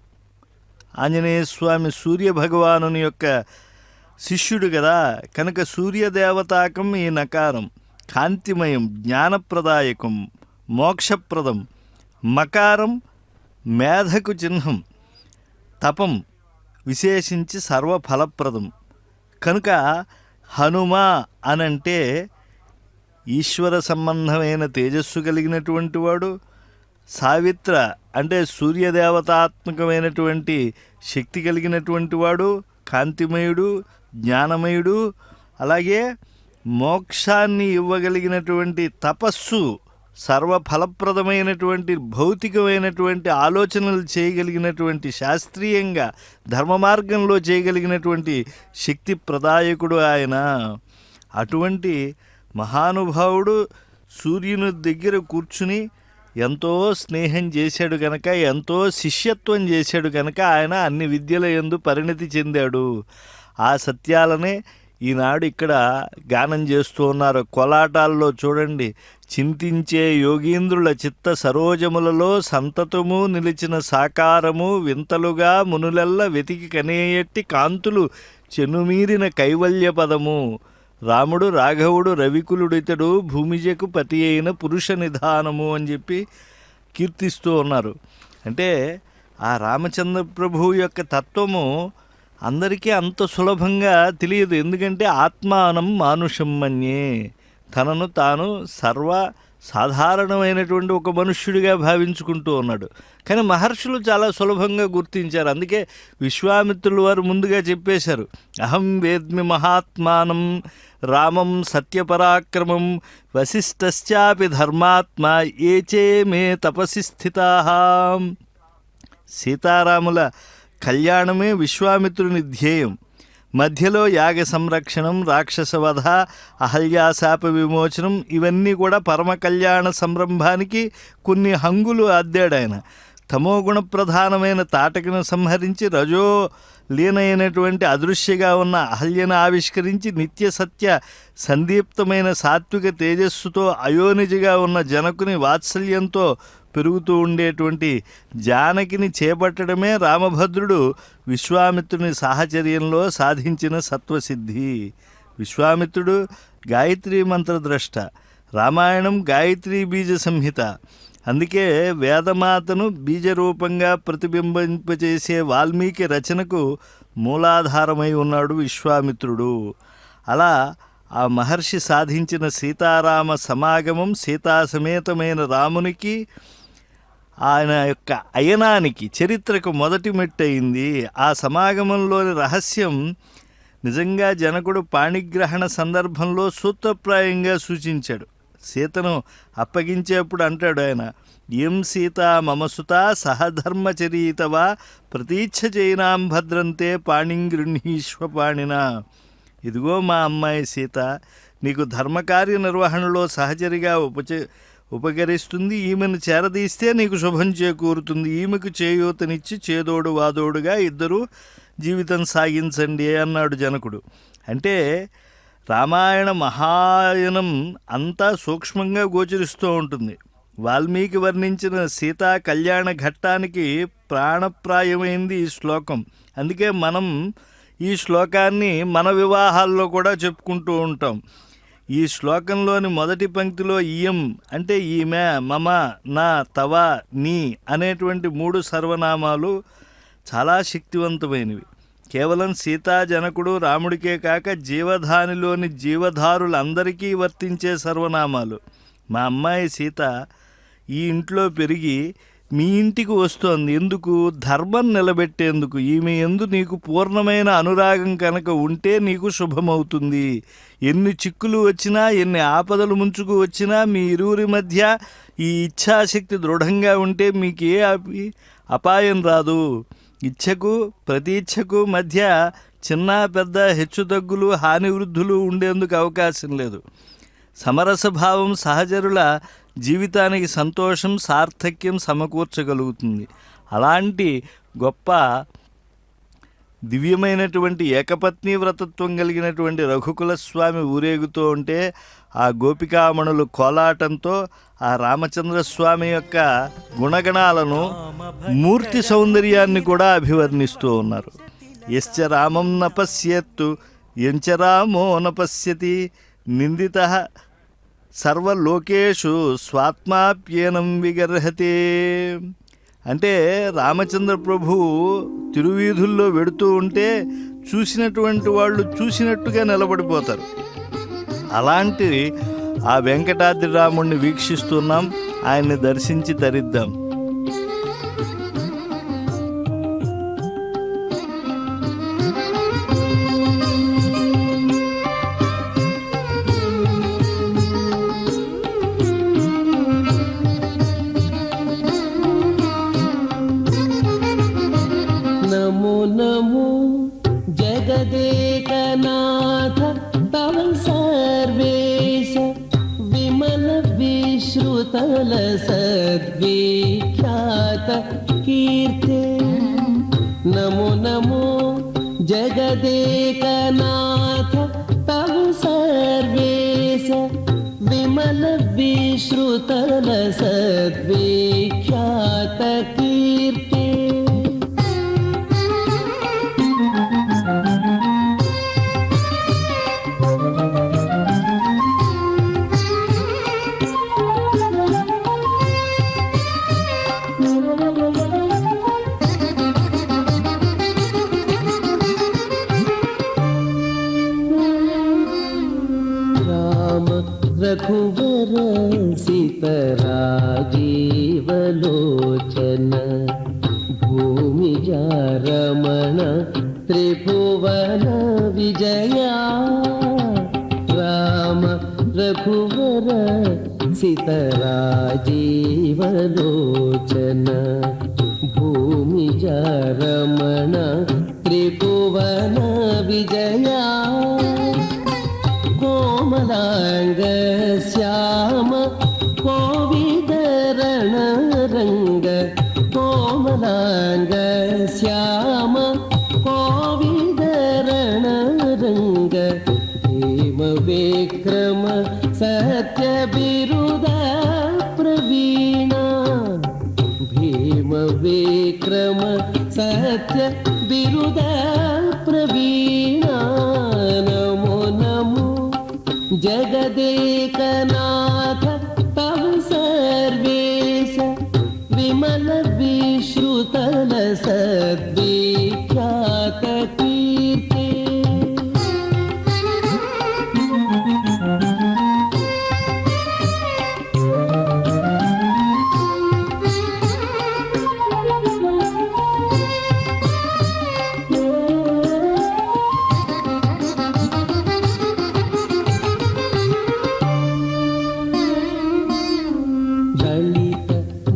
ఆంజనేయ స్వామి సూర్యభగవానుని యొక్క శిష్యుడు కదా, కనుక సూర్యదేవతాకం ఈ నకారం. కాంతిమయం, జ్ఞానప్రదాయకం, మోక్షప్రదం. మకారం మేధకు చిహ్నం, తపం విశేషించి సర్వఫలప్రదం. కనుక హనుమ అనంటే ఈశ్వర సంబంధమైన తేజస్సు కలిగినటువంటి వాడు. సావిత్ర అంటే సూర్యదేవతాత్మకమైనటువంటి శక్తి కలిగినటువంటి వాడు, కాంతిమయుడు, జ్ఞానమయుడు. అలాగే మోక్షాన్ని ఇవ్వగలిగినటువంటి తపస్సు, సర్వఫలప్రదమైనటువంటి భౌతికమైనటువంటి ఆలోచనలు చేయగలిగినటువంటి, శాస్త్రీయంగా ధర్మ మార్గంలో చేయగలిగినటువంటి శక్తి ప్రదాయకుడు ఆయన. అటువంటి మహానుభావుడు సూర్యుని దగ్గర కూర్చుని ఎంతో స్నేహం చేశాడు కనుక, ఎంతో శిష్యత్వం చేశాడు కనుక ఆయన అన్ని విద్యల యందు పరిణతి చెందాడు. ఆ సత్యాలనే ఈనాడు ఇక్కడ గానం చేస్తూ ఉన్నారు. కోలాటాల్లో చూడండి, చింతించే యోగీంద్రుల చిత్త సరోజములలో సంతతము నిలిచిన సాకారము వింతలుగా మునులెల్ల వెతికి కనేయట్టి కాంతులు చెనుమీరిన కైవల్య పదము. రాముడు రాఘవుడు రవికులుడితడు భూమిజకు పతి అయిన పురుష నిధానము అని చెప్పి కీర్తిస్తూ ఉన్నారు. అంటే ఆ రామచంద్ర ప్రభువు యొక్క తత్వము అందరికీ అంత సులభంగా తెలియదు. ఎందుకంటే ఆత్మానం మానుషం మన్యే, తనను తాను సర్వ సాధారణమైనటువంటి ఒక మనుష్యుడిగా భావించుకుంటూ ఉన్నాడు. కానీ మహర్షులు చాలా సులభంగా గుర్తించారు. అందుకే విశ్వామిత్రులు వారు ముందుగా చెప్పేశారు, అహం వేద్మి మహాత్మానం రామం సత్యపరాక్రమం వశిష్ఠశ్చాపి ధర్మాత్మ ఏచే మే తపసి స్థితాః. సీతారాముల కళ్యాణమే విశ్వామిత్రుని ధ్యేయం. మధ్యలో యాగ సంరక్షణం, రాక్షసవధ, అహల్యాశాప విమోచనం, ఇవన్నీ కూడా పరమ కళ్యాణ సంరంభానికి కొన్ని హంగులు అద్దాడాయన. తమోగుణ ప్రధానమైన తాటకను సంహరించి రజో లీనైనటువంటి అదృశ్యగా ఉన్న అహల్యను ఆవిష్కరించి నిత్య సత్య సందీప్తమైన సాత్విక తేజస్సుతో అయోనిజిగా ఉన్న జనకుని వాత్సల్యంతో పెరుగుతూ ఉండేటువంటి జానకిని చేపట్టడమే రామభద్రుడు విశ్వామిత్రుని సాహచర్యంలో సాధించిన సత్వసిద్ధి. విశ్వామిత్రుడు గాయత్రీ మంత్రద్రష్ట, రామాయణం గాయత్రీ బీజ సంహిత. అందుకే వేదమాతను బీజరూపంగా ప్రతిబింబింపచేసే వాల్మీకి రచనకు మూలాధారమై ఉన్నాడు విశ్వామిత్రుడు. అలా ఆ మహర్షి సాధించిన సీతారామ సమాగమం సీతాసమేతమైన రామునికి, ఆయన యొక్క అయనానికి, చరిత్రకు మొదటి మెట్టయింది. ఆ సమాగమంలోని రహస్యం నిజంగా జనకుడు పాణిగ్రహణ సందర్భంలో సూత్రప్రాయంగా సూచించాడు. సీతను అప్పగించేప్పుడు అంటాడు ఆయన, ఎం సీత మమసుత సహధర్మచరీతవా ప్రతీచ్ఛ చైనాం భద్రంతే పాణిం గృహీష్వ పాణిన. ఇదిగో మా అమ్మాయి సీత, నీకు ధర్మకార్య నిర్వహణలో సహచరిగా ఉపకరిస్తుంది. ఈమెను చేరదీస్తే నీకు శుభం చేకూరుతుంది. ఈమెకు చేయూతనిచ్చి చేదోడు వాదోడుగా ఇద్దరు జీవితం సాగించండి అన్నాడు జనకుడు. అంటే రామాయణ మహాయనం అంతా సూక్ష్మంగా గోచరిస్తూ ఉంటుంది. వాల్మీకి వర్ణించిన సీతా కళ్యాణ ఘట్టానికి ప్రాణప్రాయమైంది ఈ శ్లోకం. అందుకే మనం ఈ శ్లోకాన్ని మన వివాహాల్లో కూడా చెప్పుకుంటూ ఉంటాం. ఈ శ్లోకంలోని మొదటి పంక్తిలో ఇయం అంటే ఈమె, మమ, నా, తవ, నీ అనేటువంటి 3 సర్వనామాలు చాలా శక్తివంతమైనవి. కేవలం సీతా జనకుడు రాముడికే కాక జీవధానిలోని జీవధారులందరికీ వర్తించే సర్వనామాలు. మా అమ్మాయి సీత ఈ ఇంట్లో పెరిగి మీ ఇంటికి వస్తోంది. ఎందుకు? ధర్మం నిలబెట్టేందుకు. ఈమె యందు నీకు పూర్ణమైన అనురాగం కనుక ఉంటే నీకు శుభమవుతుంది. ఎన్ని చిక్కులు వచ్చినా, ఎన్ని ఆపదలు ముంచుకు వచ్చినా మీ ఇరువురి మధ్య ఈ ఇచ్ఛాశక్తి దృఢంగా ఉంటే మీకు ఏ అపాయం రాదు. ఇచ్ఛకు ప్రతీచ్ఛకు మధ్య చిన్న పెద్ద హెచ్చుతగ్గులు, హాని వృద్ధులు ఉండేందుకు అవకాశం లేదు. సమరసభావం సహచరుల జీవితానికి సంతోషం, సార్థక్యం సమకూర్చగలుగుతుంది. అలాంటి గొప్ప దివ్యమైనటువంటి ఏకపత్ని వ్రతత్వం కలిగినటువంటి రఘుకుల స్వామి ఊరేగుతూ ఉంటే ఆ గోపికామణులు కోలాటంతో ఆ రామచంద్రస్వామి యొక్క గుణగణాలను, మూర్తి సౌందర్యాన్ని కూడా అభివర్ణిస్తూ ఉన్నారు. యశ్చ రామం న పశ్యత్తు ఎంచ రామో న పశ్యతి నిందితః సర్వలోకేషు స్వాత్మాప్యేనం విగర్హతే. అంటే రామచంద్ర ప్రభువు తిరువీధుల్లో వెడుతూ ఉంటే చూసినటువంటి వాళ్ళు చూసినట్టుగా నిలబడిపోతారు. అలాంటి ఆ వెంకటాద్రి రాముడిని వీక్షిస్తున్నాం. ఆయన్ని దర్శించి తరిద్దాం. नमो नमो जगदेकनाथ तव सर्वेश विमल विश्रुतल सद्विख्यात कीर्ते. नमो नमो जगदेकनाथ विश्रुतल सद्विख्यात कीर्ते रघुवर सीतराजीवलोचन भूमिजा रमण त्रिभुवन विजया राम रघुवर सीतराजीवलोचन भूमिजा रमण त्रिभुवन विजया कोमलांग श्याम कोविदरण रंग कोमलांग श्याम कोविदरण रंग भीम विक्रम सत्य बिरुद प्रवीणा भीम विक्रम सत्य बिरुद प्रवीणा नमो नमो जगदेकनाथ तव सर्वेश विमल विश्रुतल सद्विख्यात कीर्ते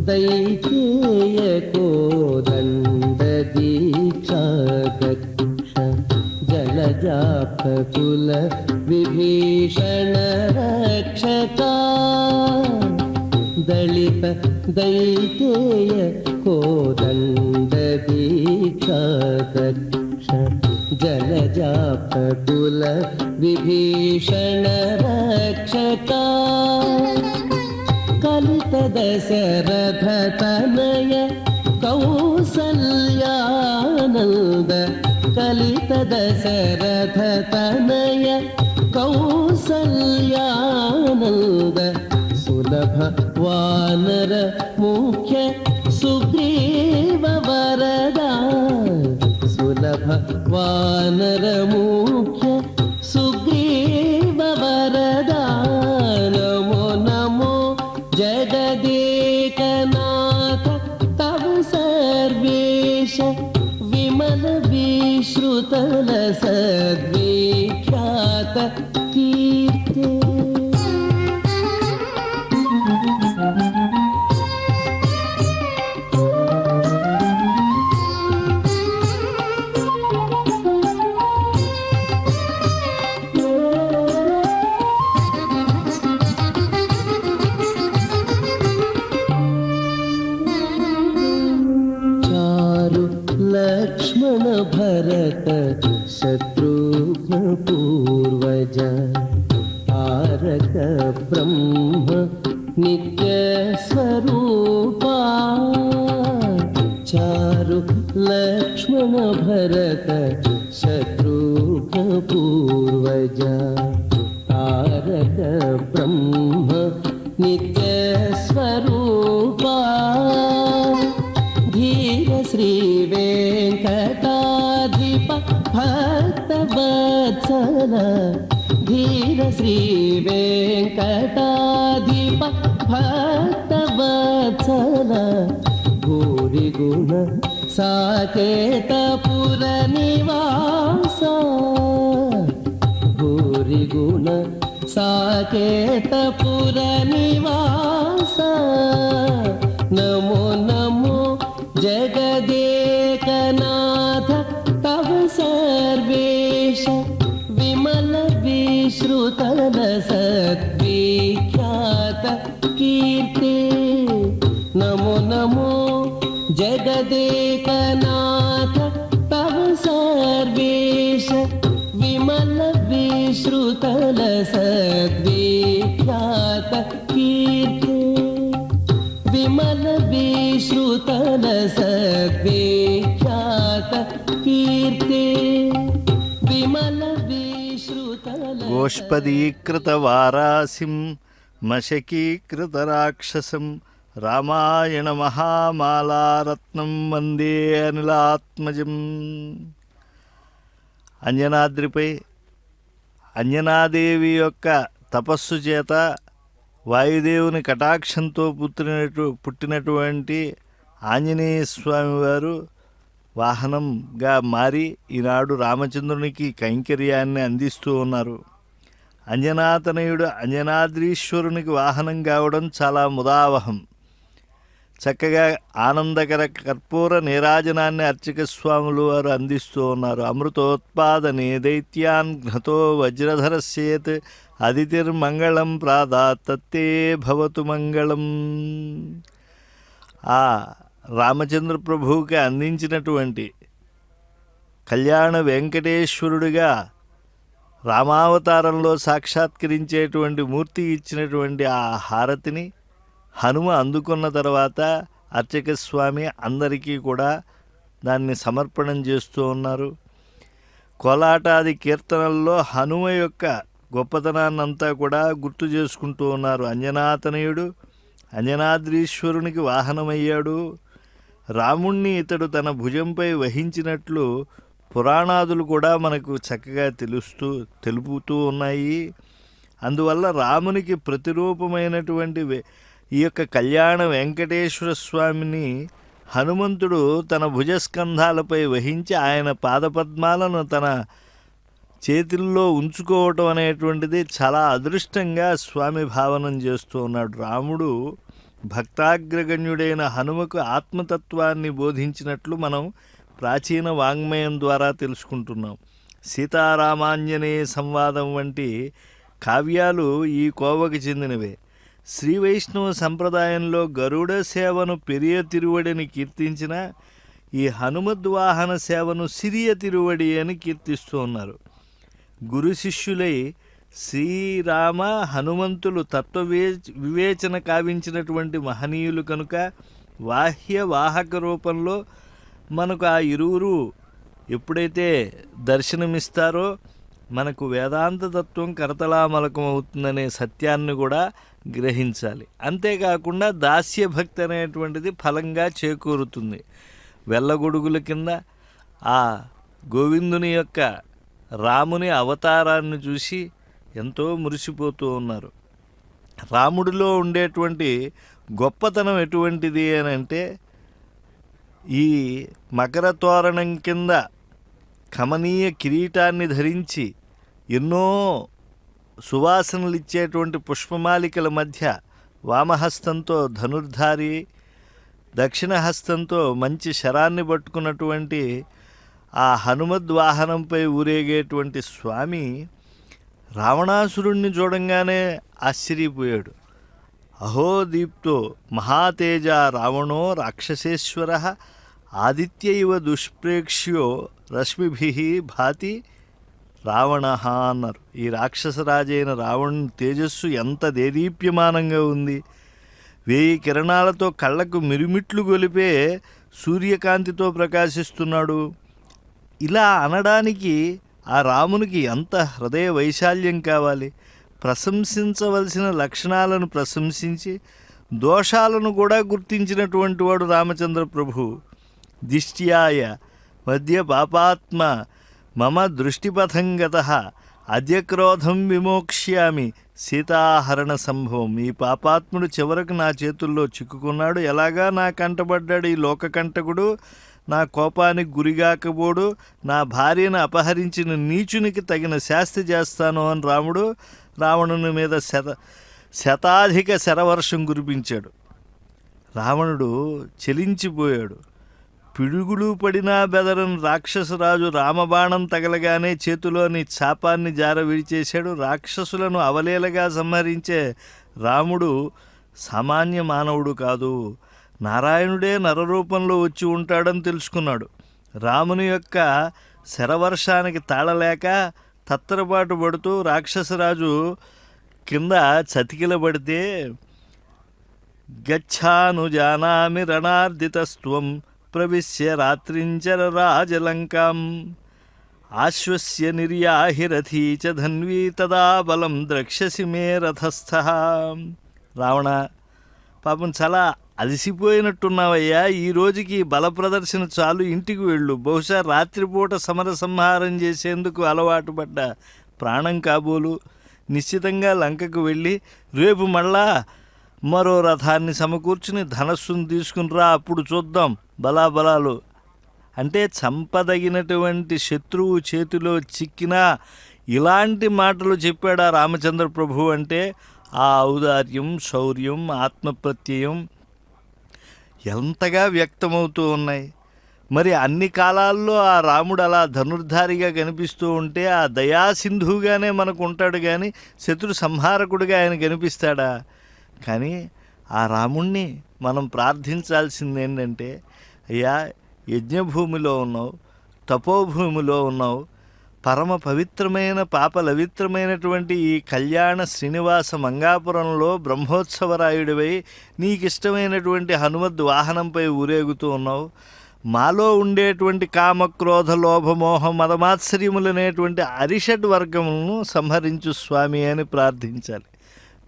दैतेय कोदण्ड दीक्षा दक्ष जलजापकुल विभीषण रक्षका दलित दैतेय कोदण्ड दीक्षा दक्ष जलजापकुल विभीषण रक्षका कलित दशरथ तनय कौसल्यानन्द कलित दशरथ तनय कौसल्यानन्द सुलभ वानर मुख्य सुग्रीव वरदा सुलभ वानर मुख्य सुग्रीव वरदा नमो नमो जगदेकनाथ तव सर्वेश विमल विश्रुतल सद्विख्यात कीर्ते लक्ष्मण भरत शत्रुघ्न पूर्वज तारक ब्रह्म नित्य स्वरूपा चारु लक्ष्मण भरत शत्रुघ्न पूर्वज तारक ब्रह्म नित्य स्वरूपा धीर श्री वेंकटाधिप भक्तवत्सल धीर श्री वेंकटाधिप भक्तवत्सल भूरि गुण साकेत पुर निवास भूरि गुण साकेत पुर निवास नमो नमो जगदेकनाथ तव सर्वेश विमल विश्रुतल सद्विख्यात कीर्ते नमो नमो जगदेकनाथ तव सर्वेश विमल विश्रुतल सद्विख्यात कीर्ते విమల విశ్రుతల సద్విఖ్యాత కీర్తే విమల విశ్రుతల గోష్పదీకృత వారాసిం మశకీకృత రాక్షసం రామాయణ మహామాలారత్నం వందే అనిలాత్మజం. అంజనాద్రిపై అంజనాదేవి యొక్క తపస్సు చేత వాయుదేవుని కటాక్షంతో పుట్టినటువంటి ఆంజనేయ స్వామి వారు వాహనంగా మారి ఈనాడు రామచంద్రునికి కైంకర్యాన్ని అందిస్తూ ఉన్నారు. అంజనాతనయుడు అంజనాద్రీశ్వరునికి వాహనం కావడం చాలా ముదావహం. చక్కగా ఆనందకర కర్పూర నీరాజనాన్ని అర్చక స్వాములు వారు అందిస్తూ ఉన్నారు. అమృతోత్పాదనే దైత్యాన్ ఘ్నతో వజ్రధరస్యేత్ అదితిర్మంగళం ప్రాదాత్తత్తే భవతు మంగళం. ఆ రామచంద్ర ప్రభువుకి అందించినటువంటి కళ్యాణ వెంకటేశ్వరుడిగా రామావతారంలో సాక్షాత్కరించేటువంటి మూర్తి ఇచ్చినటువంటి ఆ హారతిని హనుమ అందుకున్న తర్వాత అర్చక స్వామి అందరికీ కూడా దాన్ని సమర్పణం చేస్తూ ఉన్నారు. కోలాటాది కీర్తనల్లో హనుమ యొక్క గొప్పతనాన్నంతా కూడా గుర్తు చేసుకుంటూ ఉన్నారు. అంజనాతనయుడు అంజనాద్రీశ్వరునికి వాహనమయ్యాడు. రాముణ్ణి ఇతడు తన భుజంపై వహించినట్లు పురాణాదులు కూడా మనకు చక్కగా తెలుపుతూ ఉన్నాయి. అందువల్ల రామునికి ప్రతిరూపమైనటువంటి ఈ యొక్క కళ్యాణ వెంకటేశ్వర స్వామిని హనుమంతుడు తన భుజస్కంధాలపై వహించి ఆయన పాదపద్మాలను తన చేతుల్లో ఉంచుకోవటం అనేటువంటిది చాలా అదృష్టంగా స్వామి భావనం చేస్తూ ఉన్నాడు. రాముడు భక్తాగ్రగణ్యుడైన హనుమకు ఆత్మతత్వాన్ని బోధించినట్లు మనం ప్రాచీన వాంగ్మయం ద్వారా తెలుసుకుంటున్నాం. సీతారామాంజనేయ సంవాదం వంటి కావ్యాలు ఈ కోవకు చెందినవే. శ్రీ వైష్ణవ సంప్రదాయంలో గరుడ సేవను పెరియ తిరువడిని కీర్తించిన ఈ హనుమద్వాహన సేవను సిరియ తిరువడి అని కీర్తిస్తూ ఉన్నారు. గురు శిష్యులై శ్రీరామ హనుమంతులు వివేచన కావించినటువంటి మహనీయులు కనుక వాహక రూపంలో మనకు ఆ ఇరువురు ఎప్పుడైతే దర్శనమిస్తారో మనకు వేదాంత తత్వం కరతలామలకం అవుతుందనే సత్యాన్ని కూడా గ్రహించాలి. అంతేకాకుండా దాస్యభక్తి అనేటువంటిది ఫలంగా చేకూరుతుంది. వెళ్ళగొడుగుల కింద ఆ గోవిందుని యొక్క రాముని అవతారాన్ని చూసి ఎంతో మురిసిపోతూ ఉన్నారు. రాముడిలో ఉండేటువంటి గొప్పతనం ఎటువంటిది అని అంటే ఈ మకర తోరణం కింద కమనీయ కిరీటాన్ని ధరించి ఎన్నో సువాసనలు ఇచ్చేటువంటి పుష్పమాలికల మధ్య వామహస్తంతో ధనుర్ధారి, దక్షిణ హస్తంతో మంచి శరాన్ని పట్టుకున్నటువంటి ఆ హనుమద్వాహనంపై ఊరేగేటువంటి స్వామి రావణాసురుణ్ణి చూడంగానే ఆశ్చర్యపోయాడు. అహో దీప్తో మహాతేజ రావణో రాక్షసేశ్వర ఆదిత్య ఇవ దుష్ప్రేక్ష్యో రశ్మిభి భాతి రావణ అన్నారు. ఈ రాక్షసరాజైన రావణుని తేజస్సు ఎంత దేదీప్యమానంగా ఉంది. 1000 కిరణాలతో కళ్ళకు మిరుమిట్లు గొలిపే సూర్యకాంతితో ప్రకాశిస్తున్నాడు. ఇలా అనడానికి ఆ రామునికి ఎంత హృదయ వైశాల్యం కావాలి. ప్రశంసించవలసిన లక్షణాలను ప్రశంసించి దోషాలను కూడా గుర్తించినటువంటి వాడు రామచంద్ర ప్రభు. దిష్ట్యాయ మధ్య పాపాత్మ మమ దృష్టిపథం గతః అద్య క్రోధం విమోక్ష్యామి సీతాహరణ సంభవం. ఈ పాపాత్ముడు చివరకు నా చేతుల్లో చిక్కుకున్నాడు. ఎలాగా నా కంటపడ్డాడు ఈ లోకకంటకుడు, నా కోపానికి గురిగాకపోడు, నా భార్యను అపహరించిన నీచునికి తగిన శాస్తి చేస్తాను అని రాముడు రావణుని మీద శతాధిక శరవర్షం కురిపించాడు. రావణుడు చెలించిపోయాడు. పిడుగులు పడినా బెదరని రాక్షసరాజు రామబాణం తగలగానే చేతిలోని చాపాన్ని జార విడిచేశాడు. రాక్షసులను అవలీలగా సంహరించే రాముడు సామాన్య మానవుడు కాదు, నారాయణుడే నరరూపంలో వచ్చి ఉంటాడని తెలుసుకున్నాడు. రాముని యొక్క శరవర్షానికి తాళలేక తత్తరపాటు పడుతూ రాక్షసరాజు కింద చతికిలబడితే గచ్ఛాను జానామి రణార్దితస్త్వం ప్రవిశ్య రాత్రించర రాజలంకాం ఆశ్వస్య నిర్యాహిరథీ చ ధన్వీ తదా బలం ద్రక్ష్యసి మే రథస్థః. రావణ, పాపం చాలా అలసిపోయినట్టున్నావయ్యా, ఈ రోజుకి బల ప్రదర్శన చాలు, ఇంటికి వెళ్ళు. బహుశా రాత్రిపూట సమర సంహారం చేసేందుకు అలవాటు పడ్డ ప్రాణం కాబోలు. నిశ్చితంగా లంకకు వెళ్ళి రేపు మళ్ళా మరో రథాన్ని సమకూర్చుని ధనస్సును తీసుకుని రా, అప్పుడు చూద్దాం బలాబలాలు. అంటే చంపదగినటువంటి శత్రువు చేతిలో చిక్కినా ఇలాంటి మాటలు చెప్పాడా రామచంద్ర ప్రభు అంటే ఆ ఔదార్యం, శౌర్యం, ఆత్మప్రత్యయం ఎంతగా వ్యక్తమవుతూ ఉన్నాయి. మరి అన్ని కాలాల్లో ఆ రాముడు అలా ధనుర్ధారిగా కనిపిస్తూ ఉంటే ఆ దయాసింధువుగానే మనకు ఉంటాడు, కానీ శత్రు సంహారకుడిగా ఆయన కనిపిస్తాడా? కానీ ఆ రాముణ్ణి మనం ప్రార్థించాల్సింది ఏంటంటే, అయ్యా యజ్ఞభూమిలో ఉన్నావు, తపోభూమిలో ఉన్నావు, పరమ పవిత్రమైన పాపలవిత్రమైనటువంటి ఈ కళ్యాణ శ్రీనివాస మంగాపురంలో బ్రహ్మోత్సవరాయుడివై నీకిష్టమైనటువంటి హనుమద్ వాహనంపై ఊరేగుతూ ఉన్నావు. మాలో ఉండేటువంటి కామక్రోధ లోభమోహ మదమాత్సర్యములనేటువంటి అరిషడ్ వర్గములను సంహరించు స్వామి అని ప్రార్థించాలి.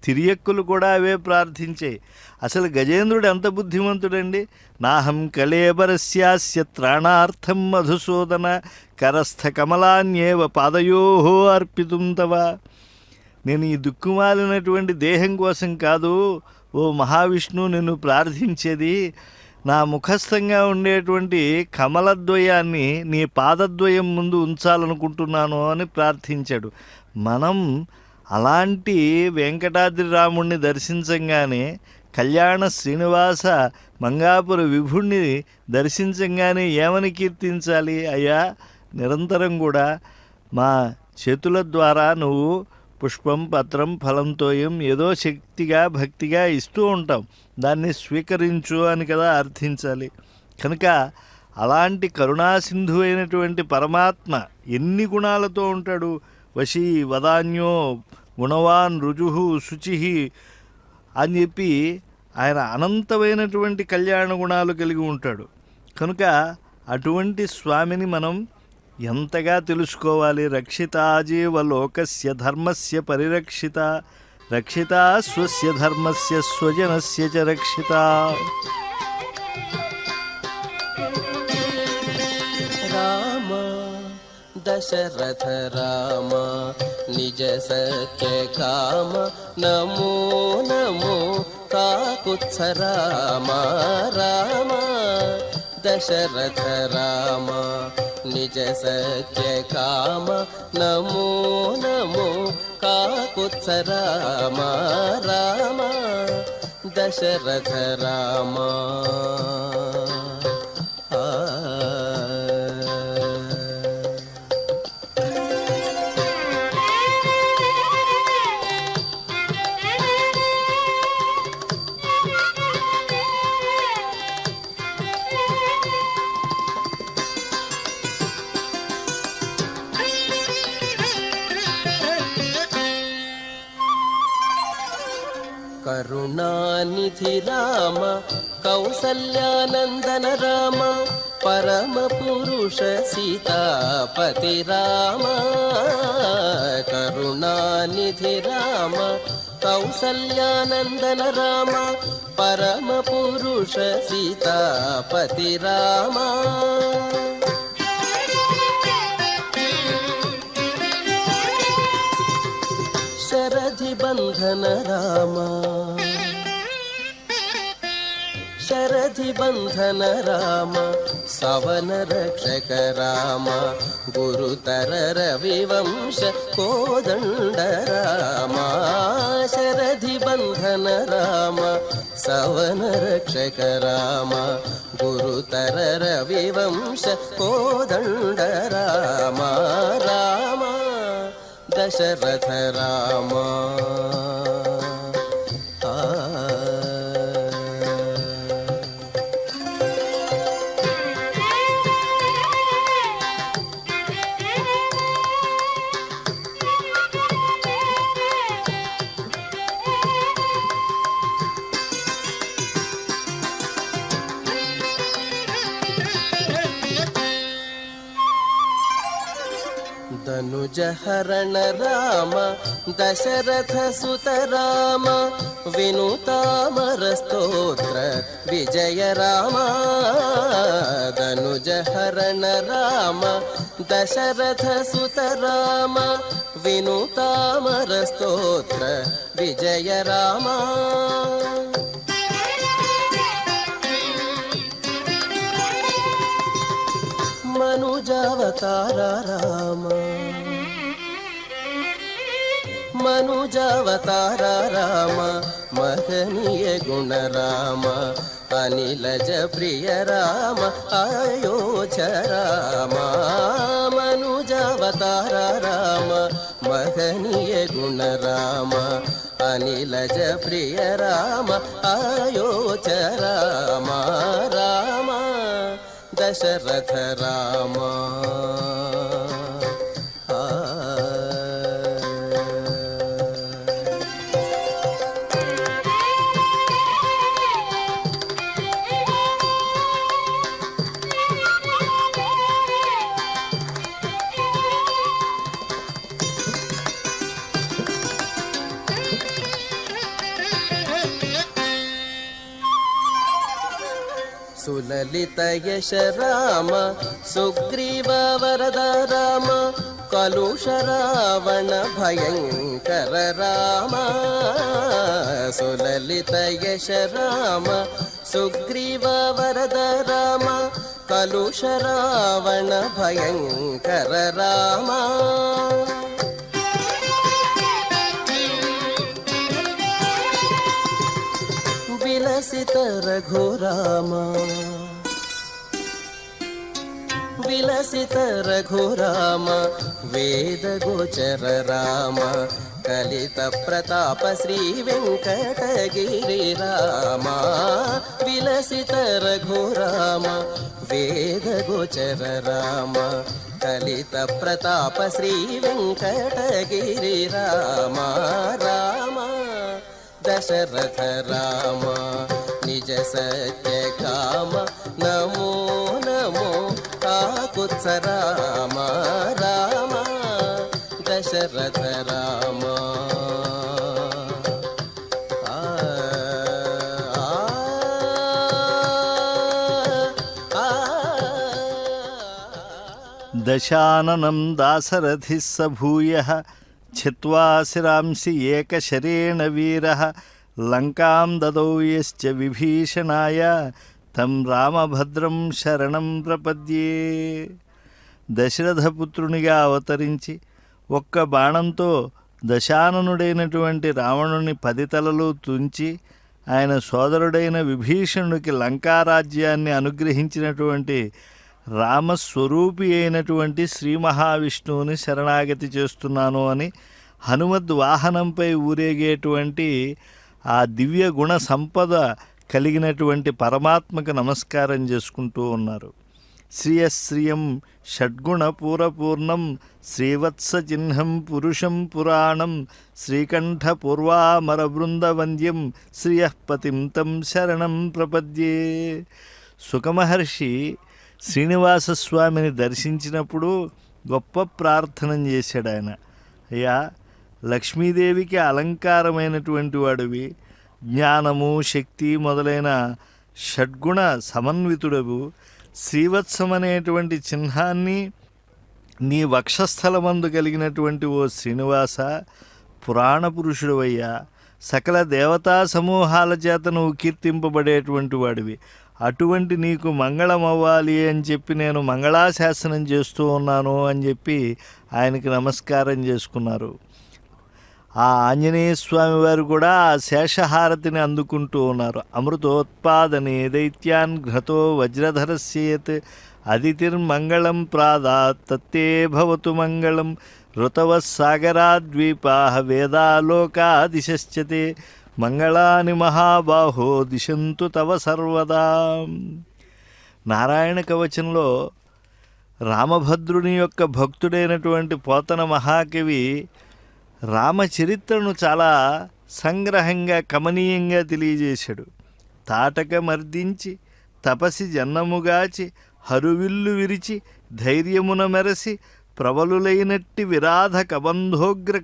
తిరియక్కులు కూడా అవే ప్రార్థించాయి. అసలు గజేంద్రుడు ఎంత బుద్ధిమంతుడండి. నాహం కళేబరస్యాస్య త్రాణార్థం మధుసూదన కరస్థ కమలాన్యేవ పాదయో అర్పితుం తవ. నేను ఈ దుక్కుమాలినటువంటి దేహం కోసం కాదు ఓ మహావిష్ణువు నిన్ను ప్రార్థించేది, నా ముఖస్థంగా ఉండేటువంటి కమలద్వయాన్ని నీ పాదద్వయం ముందు ఉంచాలనుకుంటున్నాను అని ప్రార్థించాడు. మనం అలాంటి వెంకటాద్రి రాముణ్ణి దర్శించంగానే, కళ్యాణ శ్రీనివాస మంగాపుర విభుణ్ణి దర్శించంగానే ఏమని కీర్తించాలి? అయ్యా, నిరంతరం కూడా మా చేతుల ద్వారా నువ్వు పుష్పం, పత్రం, ఫలంతోయం ఏదో శక్తిగా భక్తిగా ఇస్తూ ఉంటాం, దాన్ని స్వీకరించు అని కదా అర్థించాలి. కనుక అలాంటి కరుణాసింధు అయినటువంటి పరమాత్మ ఎన్ని గుణాలతో ఉంటాడు. వశీ వదాన్యో గుణవాన్ రుజుహు శుచి అని చెప్పి ఆయన అనంతమైనటువంటి కళ్యాణ గుణాలు కలిగి ఉంటాడు. కనుక అటువంటి స్వామిని మనం ఎంతగా తెలుసుకోవాలి. రక్షితాజీవ లోకస్య ధర్మస్య పరిరక్షిత, రక్షిత స్వస్య ధర్మస్య స్వజనస్య చ రక్షిత. రామ దశరథ రామ నిజ సత్య కామ నమో నమో కాకుత్స రామ. రామ దశరథ రామ నిజ సత్య కామ నమో నమో కాకుత్స రామ. రామ దశరథ రామ. కరుణానిధి రామ కౌసల్యానందన రామ పరమ పురుష సీతాపతి రామ. కరుణానిధి రామ కౌసల్యానందన రామ పరమ పురుష సీతాపతి రామ. శరధి బంధన రామ శరధి బంధన రామ సవన రక్షక రామ గురుతర రవివంశ కోదండ రామ. శరధి బంధన రామ సవన రక్షక రామ గురుతర రవివంశ కోదండ రామ. రామ దశరథ రామ. तनुजहरण राम दशरथ सुत राम विनुतामरस्तोत्र विजय राम तनुजहरण राम दशरथ सुत राम विनुतामरस्तोत्र विजय राम मनुजावतार राम मनुजावतार राम महनीय गुण राम अनिलज प्रिय राम अयोध्य राम मनुजावतार राम महनीय गुण राम अनिलज प्रिय राम अयोध्य राम राम दशरथ राम सुललित यश राम सुग्रीव वरद राम कलुष रावण भयंकर राम सुललित यश राम सुग्रीव वरद राम कलुष रावण भयंकर राम विलसित रघुराम विलसित रघुराम वेद गोचर राम कलित प्रताप श्री वेंकटगिरि राम विलसित रघुराम वेद गोचर राम कलित प्रताप श्री वेंकटगिरि राम राम दशरथ राम निज सत्य काम नमो नमो काकुत्स राम राम दशरथ राम दशाननं दासरथिः स भूयः छित्त्वा शिरांसि एकशरेण वीरः लङ्कां ददौ यश्च विभीषणाय तं రామభద్రం శరణం ప్రపద్యే. దశరథపుత్రునిగా అవతరించి ఒక్క బాణంతో దశాననుడైనటువంటి రావణుని 10 తలలు తుంచి ఆయన సోదరుడైన విభీషణునికి లంకారాజ్యాన్ని అనుగ్రహించినటువంటి రామస్వరూపి అయినటువంటి శ్రీ మహావిష్ణువుని శరణాగతి చేస్తున్నాను అని హనుమద్వాహనంపై ఊరేగేటువంటి ఆ దివ్య గుణ సంపద కలిగినటువంటి పరమాత్మకు నమస్కారం చేసుకుంటూ ఉన్నారు. శ్రియశ్రియం షడ్గుణ పూరపూర్ణం శ్రీవత్స చిహ్నం పురుషం పురాణం శ్రీకంఠ పూర్వామర బృందవంద్యం శ్రియపతిం తం శరణం ప్రపద్యే. సుఖమహర్షి శ్రీనివాసస్వామిని దర్శించినప్పుడు గొప్ప ప్రార్థన చేశాడు ఆయన. అయ్యా, లక్ష్మీదేవికి అలంకారమైనటువంటి వాడివి, జ్ఞానము శక్తి మొదలైన షడ్గుణ సమన్వితుడవు, శ్రీవత్సం అనేటువంటి చిహ్నాన్ని నీ వక్షస్థలమందు కలిగినటువంటి ఓ శ్రీనివాస, పురాణ పురుషుడవయ్యా, సకల దేవతా సమూహాల చేత నువ్వు కీర్తింపబడేటువంటి వాడివి. అటువంటి నీకు మంగళం అవ్వాలి అని చెప్పి నేను మంగళాశాసనం చేస్తూ ఉన్నాను అని చెప్పి ఆయనకి నమస్కారం చేసుకున్నారు. ఆ ఆంజనేయ స్వామి వారు కూడా ఆ శేషహారతిని అందుకుంటూ ఉన్నారు. అమృతోత్పాదనే దైత్యాన్ ఘ్రతో వజ్రధరస్యేత్ అదితిర్మంగళం ప్రాదాత్ తత్తే భవతు మంగళం ఋతవస్సాగరాద్వీపా వేదాలోకాదిశశ్చతే మంగళాని మహాబాహో దిశంతు తవ సర్వదా. నారాయణ కవచంలో రామభద్రుని యొక్క భక్తుడైనటువంటి పోతన మహాకవి రామచరిత్రను చాలా సంగ్రహంగా కమనీయంగా తెలియజేశాడు. తాటక మర్దించి తపసి జన్నముగాచి హరువిల్లు విరిచి ధైర్యమున మెరసి ప్రబలులైనట్టి విరాధ కబంధోగ్ర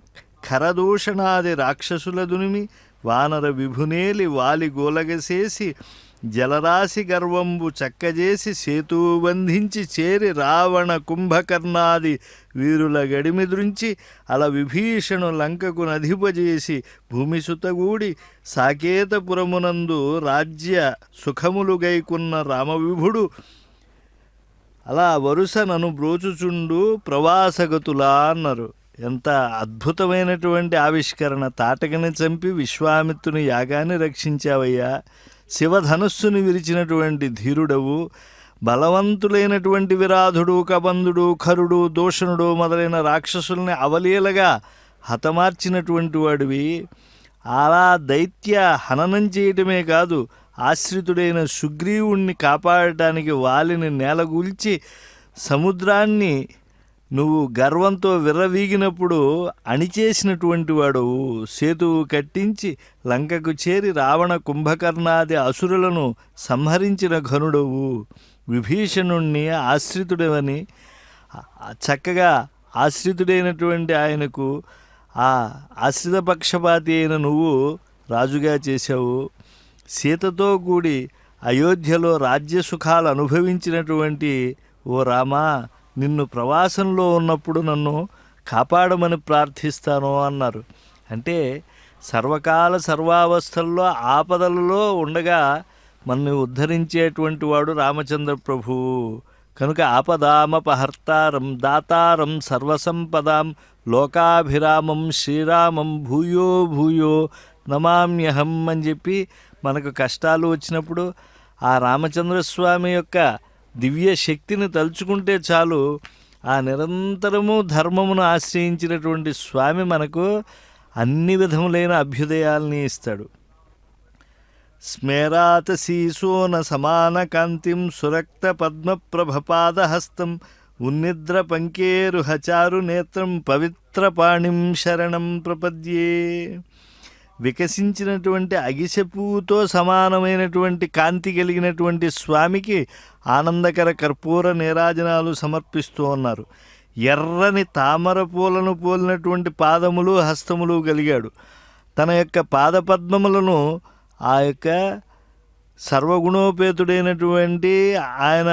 ఖరదూషణాది రాక్షసుల దునిమి వానర విభునేలి వాలి గోలగసేసి జలరాశి గర్వంబు చక్కజేసి సేతువు బంధించి చేరి రావణ కుంభకర్ణాది వీరుల గడిమిదృంచి అల విభీషణు లంకకు నధిపజేసి భూమిసుతగూడి సాకేతపురమునందు రాజ్య సుఖములు గైకున్న రామవిభుడు అలా వరుస నన్ను బ్రోచుచుండు ప్రవాసగతులా అన్నారు. ఎంత అద్భుతమైనటువంటి ఆవిష్కరణ! తాటకని చంపి విశ్వామిత్రుని యాగాన్ని రక్షించావయ్యా, శివధనుస్సుని విరిచినటువంటి ధీరుడవు, బలవంతులైనటువంటి విరాధుడు, కబంధుడు, ఖరుడు, దూషణుడు మొదలైన రాక్షసుల్ని అవలీలగా హతమార్చినటువంటి వాడివి. అలా దైత్య హననం చేయటమే కాదు, ఆశ్రితుడైన సుగ్రీవుణ్ణి కాపాడటానికి వాలిని నేలగూల్చి సముద్రాన్ని నువ్వు గర్వంతో విర్రవీగినప్పుడు అణిచేసినటువంటి వాడవు. సేతువు కట్టించి లంకకు చేరి రావణ కుంభకర్ణాది అసురులను సంహరించిన ఘనుడవు. విభీషణుణ్ణి ఆశ్రితుడవని చక్కగా ఆశ్రితుడైనటువంటి ఆయనకు ఆ ఆశ్రిత పక్షపాతి అయిన నువ్వు రాజుగా చేశావు. సీతతో కూడి అయోధ్యలో రాజ్య సుఖాలు అనుభవించినటువంటి ఓ రామా, నిన్ను ప్రవాసంలో ఉన్నప్పుడు నన్ను కాపాడమని ప్రార్థిస్తాను అన్నారు. అంటే సర్వకాల సర్వావస్థల్లో ఆపదలలో ఉండగా మనల్ని ఉద్ధరించేటువంటి వాడు రామచంద్ర ప్రభువు. కనుక ఆపదామపహర్తారం దాతారం సర్వసంపదాం లోకాభిరామం శ్రీరామం భూయో భూయో నమామ్యహం అని చెప్పి మనకు కష్టాలు వచ్చినప్పుడు ఆ రామచంద్రస్వామి యొక్క దివ్య శక్తిని తలుచుకుంటే చాలు, ఆ నిరంతరము ధర్మమును ఆశ్రయించినటువంటి స్వామి మనకు అన్ని విధములైన అభ్యుదయాల్ని ఇస్తాడు. స్మేరాత శీసోన సమాన కాంతిం సురక్త పద్మప్రభపాదహస్తం ఉన్నిద్ర పంకేరుహచారు నేత్రం పవిత్రపాణిం శరణం ప్రపద్యే. వికసించినటువంటి అగిసెపుతో సమానమైనటువంటి కాంతి కలిగినటువంటి స్వామికి ఆనందకర కర్పూర నీరాజనాలు సమర్పిస్తూ ఉన్నారు. ఎర్రని తామర పూలను పోలినటువంటి పాదములు హస్తములు కలిగాడు. తన యొక్క పాదపద్మములను ఆ యొక్క సర్వగుణోపేతుడైనటువంటి ఆయన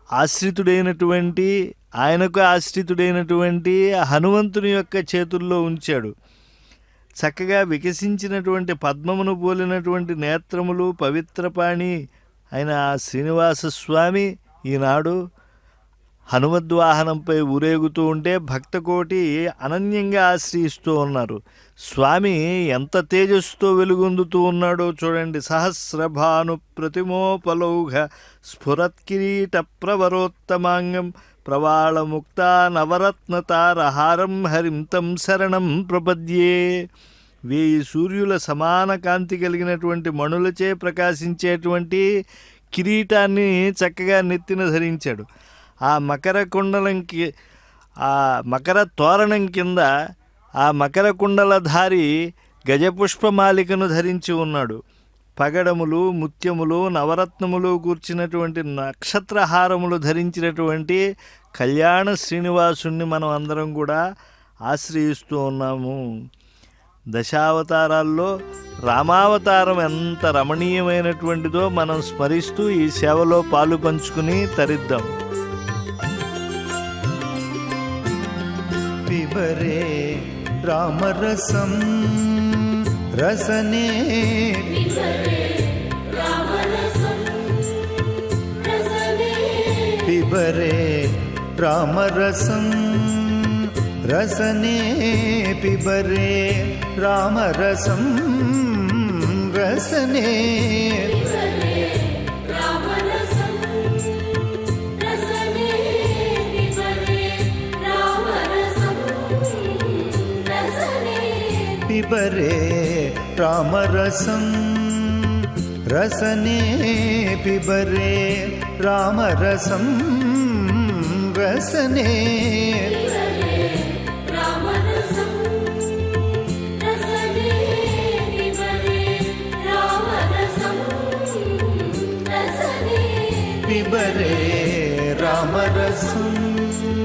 ఆశ్రితుడైనటువంటి ఆయనకు ఆశ్రితుడైనటువంటి హనుమంతుని యొక్క చేతుల్లో ఉంచాడు. చక్కగా వికసించినటువంటి పద్మమును పోలినటువంటి నేత్రములు పవిత్రపాణి అయిన శ్రీనివాస స్వామి ఈనాడు హనుమద్వాహనంపై ఊరేగుతూ ఉంటే భక్తకోటి అనన్యంగా ఆశ్రయిస్తూ ఉన్నారు. స్వామి ఎంత తేజస్సుతో వెలుగొందుతూ ఉన్నాడో చూడండి. సహస్రభాను ప్రతిమోపలౌఘ స్ఫురత్కిరీట ప్రవరోత్తమాంగం ప్రవాళముక్త నవరత్నతారహారం హరిం తం శరణం ప్రపద్యే. 1000 సూర్యుల సమాన కాంతి కలిగినటువంటి మణులచే ప్రకాశించేటువంటి కిరీటాన్ని చక్కగా నెత్తిన ధరించాడు. ఆ మకర కుండలంకి ఆ మకర తోరణం కింద ఆ మకర కుండలధారి గజపుష్పమాలికను ధరించి ఉన్నాడు. పగడములు ముత్యములు నవరత్నములు కూర్చినటువంటి నక్షత్రహారములు ధరించినటువంటి కళ్యాణ శ్రీనివాసుణ్ణి మనం అందరం కూడా ఆశ్రయిస్తూ ఉన్నాము. దశావతారాల్లో రామావతారం ఎంత రమణీయమైనటువంటిదో మనం స్మరిస్తూ ఈ సేవలో పాలు పంచుకుని తరిద్దాం. పిబరే రామరసం రసనే పిబరే రామరసం రసనే పిబరే రామరసం రసనే పిబరే రామరసం రసనే పిబరే రామరసం రసనే పిబరే రామరసం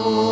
ఓం